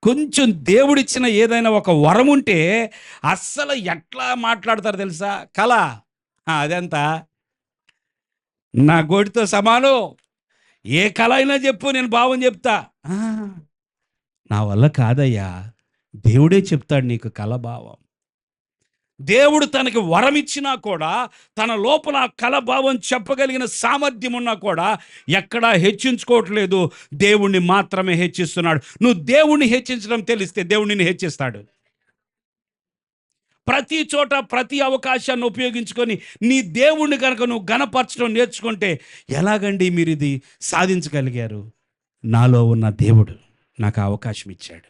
కొంచెం దేవుడిచ్చిన ఏదైనా ఒక వరం ఉంటే అస్సలు ఎట్లా మాట్లాడతారు తెలుసా? కళ అదెంత, నా గోటితో సమానం. ఏ కళ అయినా చెప్పు, నేను భావం చెప్తా. నా వల్ల కాదయ్యా, దేవుడే చెప్తాడు నీకు కళ భావం. దేవుడు తనకి వరం ఇచ్చినా కూడా, తన లోపల కళ భావం చెప్పగలిగిన సామర్థ్యం ఉన్నా కూడా ఎక్కడా హెచ్చించుకోవట్లేదు, దేవుణ్ణి మాత్రమే హెచ్చిస్తున్నాడు. నువ్వు దేవుణ్ణి హెచ్చించడం తెలిస్తే దేవుడిని హెచ్చిస్తాడు. ప్రతి చోట ప్రతి అవకాశాన్ని ఉపయోగించుకొని నీ దేవుణ్ణి కనుక నువ్వు ఘనపరచడం నేర్చుకుంటే ఎలాగండి మీరు ఇది సాధించగలిగారు? నాలో ఉన్న దేవుడు నాకు అవకాశం ఇచ్చాడు.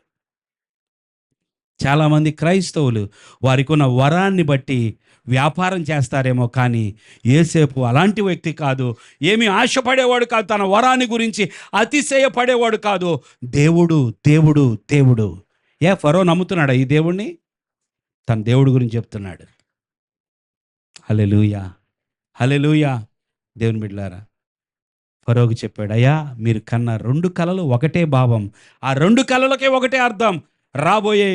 చాలామంది క్రైస్తవులు వారికి ఉన్న వరాన్ని బట్టి వ్యాపారం చేస్తారేమో, కానీ యోసేపు అలాంటి వ్యక్తి కాదు. ఏమీ ఆశపడేవాడు కాదు, తన వరాన్ని గురించి అతిశయపడేవాడు కాదు. దేవుడు దేవుడు దేవుడు. ఫరో నమ్ముతున్నాడా ఈ దేవుణ్ణి? తన దేవుడి గురించి చెప్తున్నాడు. హల్లెలూయా, హల్లెలూయా. దేవుని బిడ్డలారా, ఫరోకు చెప్పాడు, అయ్యా మీరు కన్న 2 కలలు ఒకటే భావం, ఆ 2 కలలకే ఒకటే అర్థం. రాబోయే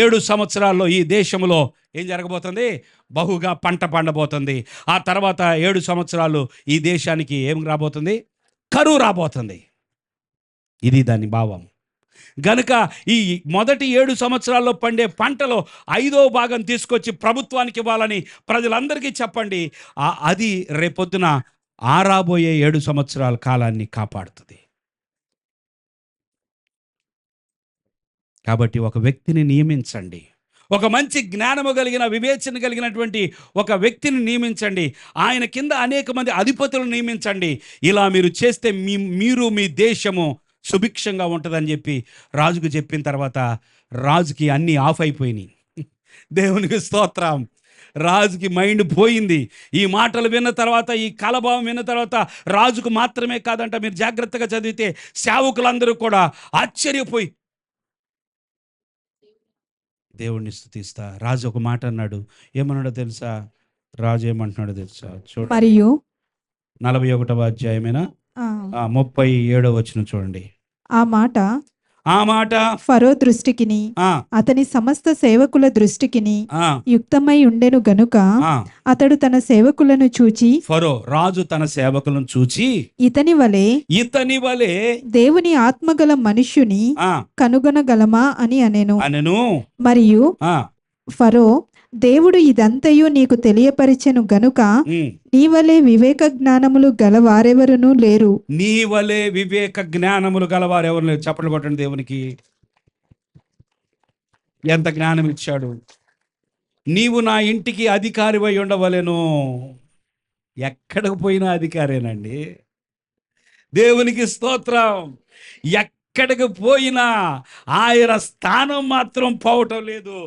7 సంవత్సరాల్లో ఈ దేశంలో ఏం జరగబోతుంది? బహుగా పంట పండబోతుంది. ఆ తర్వాత 7 సంవత్సరాలు ఈ దేశానికి ఏం రాబోతుంది? కరువు రాబోతుంది. ఇది దాని భావం. గనుక ఈ మొదటి 7 సంవత్సరాల్లో పండే పంటలో 5వ భాగం తీసుకొచ్చి ప్రభుత్వానికి ఇవ్వాలని ప్రజలందరికీ చెప్పండి. అది రేపొద్దున రాబోయే 7 సంవత్సరాల కాలాన్ని కాపాడుతుంది. కాబట్టి ఒక వ్యక్తిని నియమించండి, ఒక మంచి జ్ఞానము కలిగిన వివేచన కలిగినటువంటి ఒక వ్యక్తిని నియమించండి. ఆయన కింద అనేక మంది అధిపతులను నియమించండి. ఇలా మీరు చేస్తే మీరు మీ దేశము సుభిక్షంగా ఉంటుందని చెప్పి రాజుకు చెప్పిన తర్వాత రాజుకి అన్నీ ఆఫ్ అయిపోయినాయి. దేవునికి స్తోత్రం. రాజుకి మైండ్ పోయింది. ఈ మాటలు విన్న తర్వాత, ఈ కలభావం విన్న తర్వాత రాజుకు మాత్రమే కాదంట, మీరు జాగ్రత్తగా చదివితే సేవకులందరూ కూడా ఆశ్చర్యపోయి దేవుణ్ణి స్తుతిస్తా. రాజు ఒక మాట అన్నాడు. ఏమన్నాడో తెలుసా? రాజు ఏమంటున్నాడో తెలుసా? చూడండి, మరియు 41వ అధ్యాయమేనా 37వ వచనం చూడండి. ఆ మాట ఫరో దృష్టికిని అతని సమస్త సేవకుల దృష్టికిని యుక్తమై ఉండెను గనుక అతడు తన సేవకులను చూచి, ఫరో రాజు తన సేవకులను చూచి, ఇతని వలె దేవుని ఆత్మగల మనుష్యుని కనుగొనగలమా అని అనెను. మరియు ఫరో, దేవుడు ఇదంతయు నీకు తెలియపరిచెను గనుక నీవలే వివేక జ్ఞానములు గలవారెవరునూ లేరు. నీవలే వివేక జ్ఞానములు గలవారెవరు లేరు. చప్పట్లు కొట్టండి దేవునికి. ఎంత జ్ఞానం ఇచ్చాడు. నీవు నా ఇంటికి అధికారివై ఉండవలెను. ఎక్కడికి పోయినా అధికారేనండి. దేవునికి స్తోత్రం. ఎక్కడికి పోయినా ఆయన స్థానం మాత్రం పోవటం లేదు.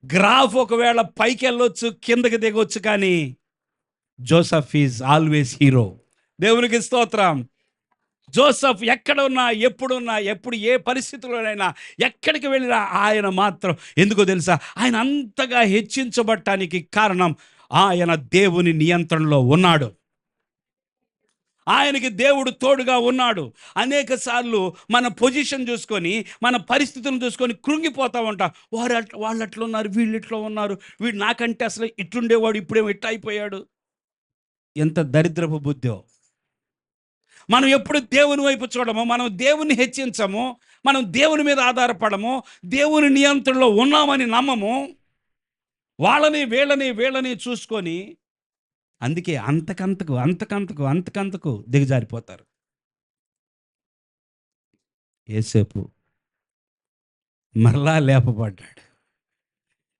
గ్రాఫ్ ఒకవేళ పైకి వెళ్ళొచ్చు, కిందకి దిగొచ్చు, కానీ జోసెఫ్ ఈజ్ ఆల్వేస్ హీరో. దేవునికి స్తోత్రం. జోసెఫ్ ఎక్కడ ఉన్నా, ఎప్పుడున్నా, ఎప్పుడు ఏ పరిస్థితుల్లోనైనా, ఎక్కడికి వెళ్ళినా ఆయన మాత్రం, ఎందుకో తెలుసా, ఆయన అంతగా హెచ్చించబడటానికి కారణం ఆయన దేవుని నియంత్రణలో ఉన్నాడు. ఆయనకి దేవుడు తోడుగా ఉన్నాడు. అనేక సార్లు మన పొజిషన్ చూసుకొని, మన పరిస్థితులను చూసుకొని కృంగిపోతూ ఉంటాం. వాళ్ళు అట్లా ఉన్నారు, వీళ్ళు ఇట్లా ఉన్నారు, వీడు నాకంటే అసలు ఇట్లుండేవాడు ఇప్పుడేమో ఇట్లా అయిపోయాడు. ఎంత దరిద్రపు బుద్ధో. మనం ఎప్పుడు దేవుని వైపు చూడము, మనం దేవుని హెచ్చించము, మనం దేవుని మీద ఆధారపడము, దేవుని నియంత్రణలో ఉన్నామని నమ్మము. వాళ్ళని వీళ్ళని చూసుకొని అందుకే అంతకంతకు దిగజారిపోతారు. యోసేపు మరలా లేపబడ్డాడు.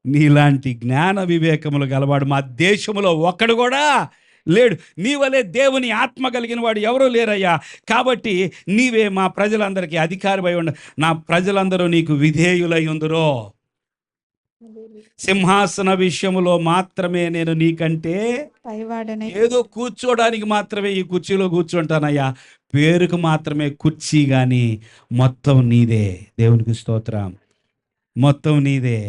నీలాంటి జ్ఞాన వివేకములు గలవాడు మా దేశంలో ఒక్కడు కూడా లేడు. నీ వలే దేవుని ఆత్మ కలిగిన వాడు ఎవరూ లేరయ్యా. కాబట్టి నీవే మా ప్రజలందరికీ అధికారివై ఉండ, నా ప్రజలందరూ నీకు విధేయులై ఉందురో. సింహాసన విషయములో మాత్రమే నేను నీకంటే ఏదో కూర్చోడానికి మాత్రమే ఈ కుర్చీలో కూర్చుంటానయ్యా, పేరుకు మాత్రమే కుర్చీ, కానీ మొత్తం నీదే. దేవునికి స్తోత్రం. మొత్తం నీదే.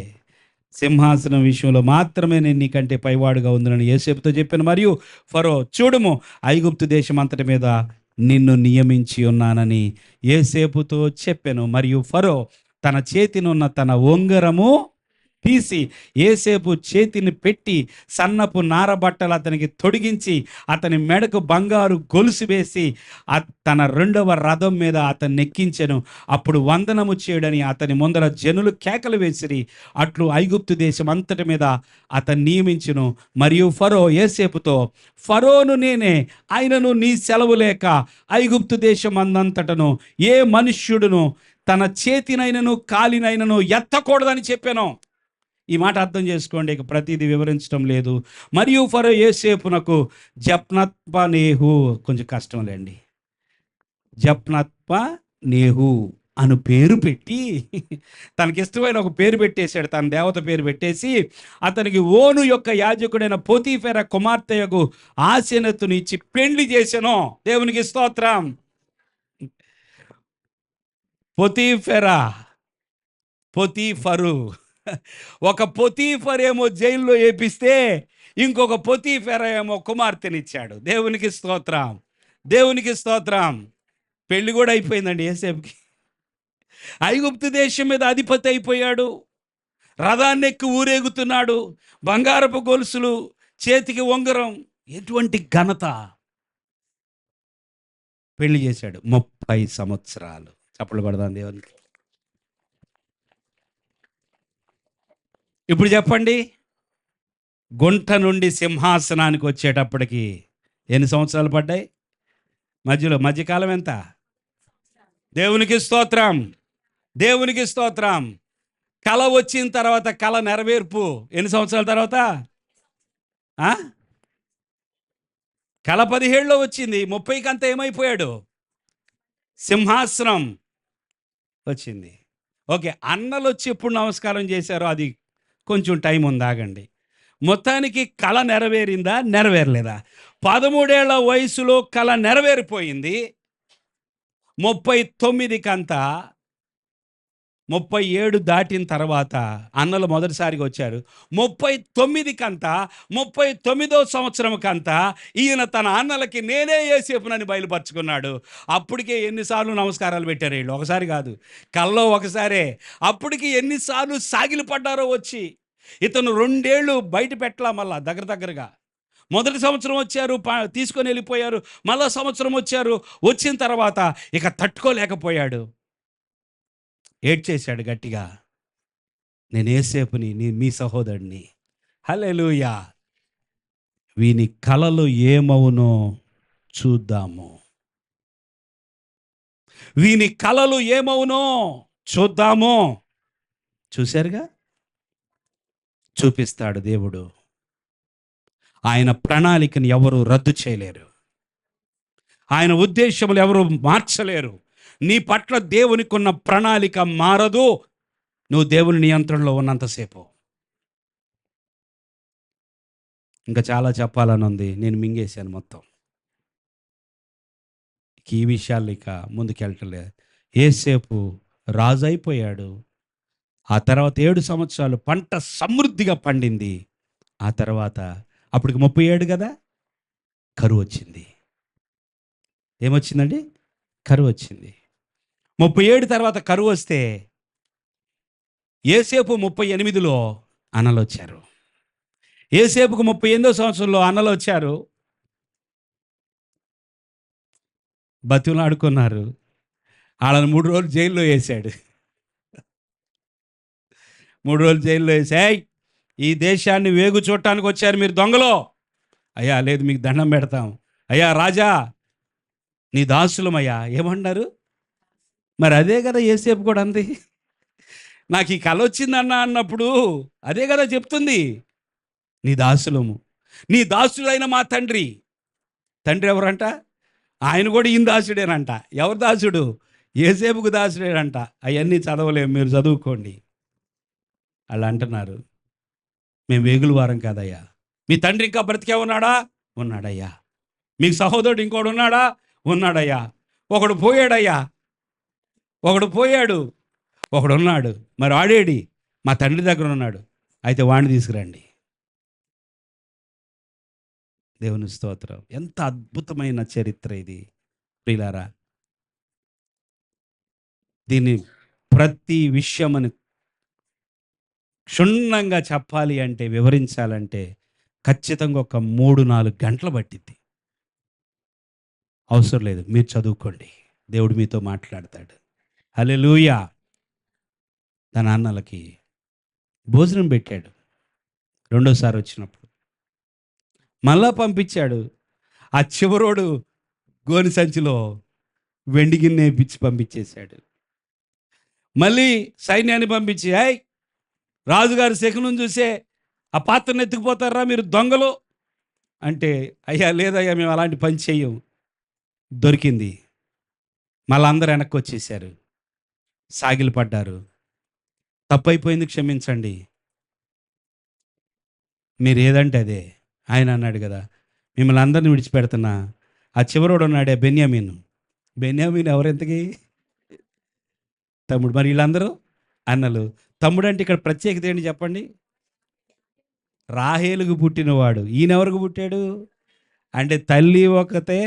సింహాసనం విషయంలో మాత్రమే నేను నీకంటే పైవాడుగా ఉందని యోసేపుతో చెప్పాను. మరియు ఫరో, చూడుము, ఐగుప్తు దేశం అంతటి మీద నిన్ను నియమించి ఉన్నానని యోసేపుతో చెప్పాను. మరియు ఫరో తన చేతినున్న తన ఉంగరము తీసి యోసేపు చేతిని పెట్టి సన్నపు నారబట్టలు అతనికి తొడిగించి అతని మెడకు బంగారు గొలుసు వేసి తన 2వ రథం మీద అతన్ని ఎక్కించెను. అప్పుడు వందనము చేయడని అతని ముందర జనులు కేకలు వేసిరి. అట్లు ఐగుప్తు దేశం అంతటి మీద అతన్ని నియమించును. మరియు ఫరో యోసేపుతో, ఫరోను నేనే, ఆయనను నీ సెలవు లేక ఐగుప్తు దేశం అందంతటను ఏ మనుష్యుడును తన చేతినైనను కాలినైనను ఎత్తకూడదని చెప్పాను. ఈ మాట అర్థం చేసుకోండి, ఇక ప్రతిదీ వివరించడం లేదు. మరియు ఫరో యోసేపునకు జప్నత్ప నేహు, కొంచెం కష్టంలేండి, జప్నత్ప నేహు అను పేరు పెట్టి తనకిష్టమైన ఒక పేరు పెట్టేశాడు, తన దేవత పేరు పెట్టేసి అతనికి ఓను యొక్క యాజకుడైన పోతీఫెర కుమార్తెయకు ఆసెనతుని ఇచ్చి పెండ్లి చేసెను. దేవునికి స్తోత్రం. పొతీఫెరా, పొతీఫరు, ఒక పొతీఫర్ ఏమో జైల్లో వేపిస్తే ఇంకొక పొతీఫెర ఏమో కుమార్తెనిచ్చాడు. దేవునికి స్తోత్రం, దేవునికి స్తోత్రం. పెళ్లి కూడా అయిపోయిందండి యోసేపుకి. ఐగుప్తు దేశం మీద అధిపతి అయిపోయాడు, రథాన్ని ఎక్కి ఊరేగుతున్నాడు, బంగారపు గొలుసులు, చేతికి ఉంగరం, ఎటువంటి ఘనత. పెళ్లి చేశాడు 30 సంవత్సరాలు. చప్పలు కొడదాం దేవునికి. ఇప్పుడు చెప్పండి, గుంట నుండి సింహాసనానికి వచ్చేటప్పటికి ఎన్ని సంవత్సరాలు పడ్డాయి? మధ్యకాలం ఎంత? దేవునికి స్తోత్రం, దేవునికి స్తోత్రం. కళ వచ్చిన తర్వాత కళ నెరవేర్పు ఎన్ని సంవత్సరాల తర్వాత? కళ 17లో వచ్చింది, 30కి అంతా ఏమైపోయాడు? సింహాసనం వచ్చింది. ఓకే, అన్నలు వచ్చి ఎప్పుడు నమస్కారం చేశారో అది కొంచెం టైం ఉంది, ఆగండి. మొత్తానికి కళ నెరవేరిందా? నెరవేరలేదా? 13 ఏళ్ల వయసులో కళ నెరవేరిపోయింది. 39కంతా 37 దాటిన తర్వాత అన్నలు మొదటిసారిగా వచ్చారు. 39కంతా 39వ సంవత్సరం కంతా ఈయన తన అన్నలకి నేనే యోసేపునని బయలుపరుచుకున్నాడు. అప్పటికే ఎన్నిసార్లు నమస్కారాలు పెట్టారు వీళ్ళు, ఒకసారి కాదు, కల్లో ఒకసారే. అప్పటికి ఎన్నిసార్లు సాగిలి పడ్డారో వచ్చి. ఇతను 2 ఏళ్ళు బయట పెట్టలా, మళ్ళా దగ్గరగా. మొదటి సంవత్సరం వచ్చారు, తీసుకొని వెళ్ళిపోయారు. మళ్ళా సంవత్సరం వచ్చారు. వచ్చిన తర్వాత ఇక తట్టుకోలేకపోయాడు, ఏడ్చేశాడు గట్టిగా, నేను యోసేపుని, మీ సహోదరుడిని. హల్లెలూయా. వీని కలలు ఏమవునో చూద్దాము, వీని కలలు ఏమవునో చూద్దాము. చూశారుగా, చూపిస్తాడు దేవుడు. ఆయన ప్రణాళికను ఎవరు రద్దు చేయలేరు, ఆయన ఉద్దేశములు ఎవరు మార్చలేరు. నీ పట్ల దేవునికి ఉన్న ప్రణాళిక మారదు, నువ్వు దేవుని నియంత్రణలో ఉన్నంతసేపు. ఇంకా చాలా చెప్పాలని ఉంది, నేను మింగేశాను మొత్తం. ఈ విషయాలు ఇక ముందుకెళ్ళటలేదు. యోసేపు రాజు అయిపోయాడు. ఆ తర్వాత 7 సంవత్సరాలు పంట సమృద్ధిగా పండింది. ఆ తర్వాత అప్పటికి 37 కదా, కరువు వచ్చింది. ఏమొచ్చిందండి? కరువు వచ్చింది. 37 తర్వాత కరువు వస్తే యోసేపు 38లో అన్నలు వచ్చారు. యోసేపుకు 38వ సంవత్సరంలో అన్నలు వచ్చారు, బతిమలాడుకున్నారు. వాళ్ళని 3 రోజులు జైల్లో వేశాడు. 3 రోజులు జైల్లో వేసాయి. ఈ దేశాన్ని వేగు చూడటానికి వచ్చారు మీరు దొంగలో. అయ్యా లేదు, మీకు దండం పెడతాం. అయ్యా రాజా, నీ దాసులమయ్యా. ఏమన్నారు? మరి అదే కదా యోసేపు కూడా అంది. నాకు ఈ కల వచ్చిందన్న అన్నప్పుడు అదే కదా చెప్తుంది, నీ దాసులము, నీ దాసుడైన మా తండ్రి. తండ్రి ఎవరంట? ఆయన కూడా ఈయన దాసుడేనంట. ఎవరు దాసుడు? యోసేపుకు దాసుడేనంట. అవన్నీ చదవలేము, మీరు చదువుకోండి. వాళ్ళు అంటున్నారు, మేము వేగుల వారం కాదయ్యా. మీ తండ్రి ఇంకా బ్రతికే ఉన్నాడా? ఉన్నాడయ్యా. మీకు సహోదరుడు ఇంకోడు ఉన్నాడా? ఉన్నాడయ్యా. ఒకడు పోయాడయ్యా, ఒకడు పోయాడు, ఒకడు ఉన్నాడు. మరి ఆడేడి? మా తండ్రి దగ్గర ఉన్నాడు. అయితే వాడిని తీసుకురండి. దేవుని స్తోత్రం. ఎంత అద్భుతమైన చరిత్ర ఇది ప్రియులారా. దీన్ని ప్రతి విషయమని క్షుణ్ణంగా చెప్పాలి అంటే, వివరించాలంటే ఖచ్చితంగా ఒక 3-4 గంటలు పట్టిద్ది. అవసరం లేదు, మీరు చదువుకోండి, దేవుడు మీతో మాట్లాడతాడు. హల్లెలూయా. తన అన్నలకి భోజనం పెట్టాడు. రెండోసారి వచ్చినప్పుడు మళ్ళా పంపించాడు. ఆ చివరోడు గోని సంచిలో వెండి గిన్నె పిచ్చి పంపించేశాడు. మళ్ళీ సైన్యాన్ని పంపించి, రాజుగారి శకునం చూసే ఆ పాత్రను ఎత్తుకుపోతారా మీరు దొంగలు అంటే, అయ్యా లేదయ్యా మేము అలాంటి పని చెయ్యం. దొరికింది. మళ్ళా అందరూ వెనక్కి వచ్చేసారు. సాగిలపడ్డారు. తప్పైపోయింది క్షమించండి. మీరు ఏదంటే అదే. ఆయన అన్నాడు కదా, మిమ్మల్ని అందరిని విడిచిపెడుతున్నా. ఆ చివరోడు ఉన్నాడే బెన్యామీను. బెన్యామీన్ ఎవరింతకీ? తమ్ముడు. మరి వీళ్ళందరూ అన్నలు. తమ్ముడు అంటే ఇక్కడ ప్రత్యేకత ఏంటి చెప్పండి? రాహేలుకు పుట్టినవాడు. ఈయనెవరికి పుట్టాడు? అంటే తల్లి ఒకతే,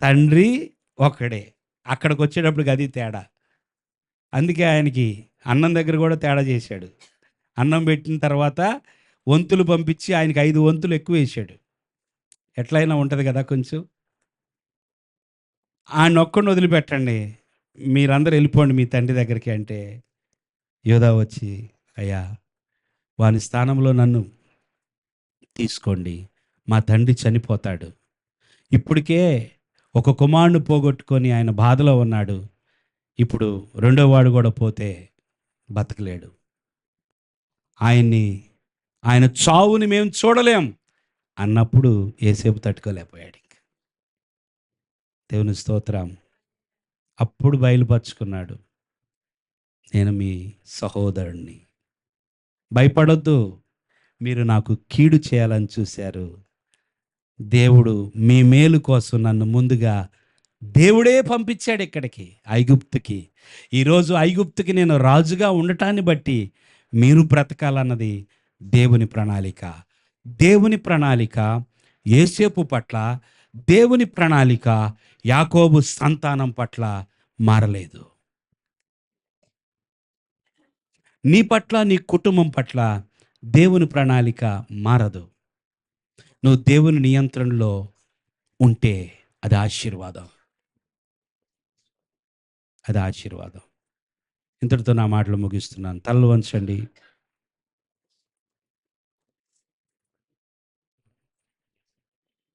తండ్రి ఒకడే. అక్కడికి వచ్చేటప్పటికి అది తేడా. అందుకే ఆయనకి అన్నం దగ్గర కూడా తేడా చేశాడు. అన్నం పెట్టిన తర్వాత వంతులు పంపించి ఆయనకి 5 వంతులు ఎక్కువ వేసాడు. ఎట్లయినా ఉంటుంది కదా కొంచెం. ఆయనొక్కడిని వదిలిపెట్టండి, మీరందరూ వెళ్ళిపోండి మీ తండ్రి దగ్గరికి అంటే, యోధా వచ్చి, అయ్యా వాని స్థానంలో నన్ను తీసుకోండి, మా తండ్రి చనిపోతాడు. ఇప్పటికే ఒక కుమారుని పోగొట్టుకొని ఆయన బాధలో ఉన్నాడు. ఇప్పుడు రెండో వాడు కూడా పోతే బతకలేడు. ఆయన చావుని మేము చూడలేం అన్నప్పుడు యేసేపు తట్టుకోలేకపోయాడు. దేవుని స్తోత్రం. అప్పుడు బయలుపరుచుకున్నాడు, నేను మీ సహోదరుణ్ణి. భయపడొద్దు, మీరు నాకు కీడు చేయాలని చూశారు. దేవుడు మీ మేలు కోసం నన్ను ముందుగా దేవుడే పంపించాడు ఇక్కడికి, ఐగుప్తుకి. ఈరోజు ఐగుప్తుకి నేను రాజుగా ఉండటాన్ని బట్టి మీరు బ్రతకాలన్నది దేవుని ప్రణాళిక. దేవుని ప్రణాళిక యోసేపు పట్ల, దేవుని ప్రణాళిక యాకోబు సంతానం పట్ల మారలేదు. నీ పట్ల, నీ కుటుంబం పట్ల దేవుని ప్రణాళిక మారదు. నువ్వు దేవుని నియంత్రణలో ఉంటే అది ఆశీర్వాదం. అది ఆశీర్వాదం. ఇంతటితో నా మాటలు ముగిస్తున్నాను. తలలు వంచండి.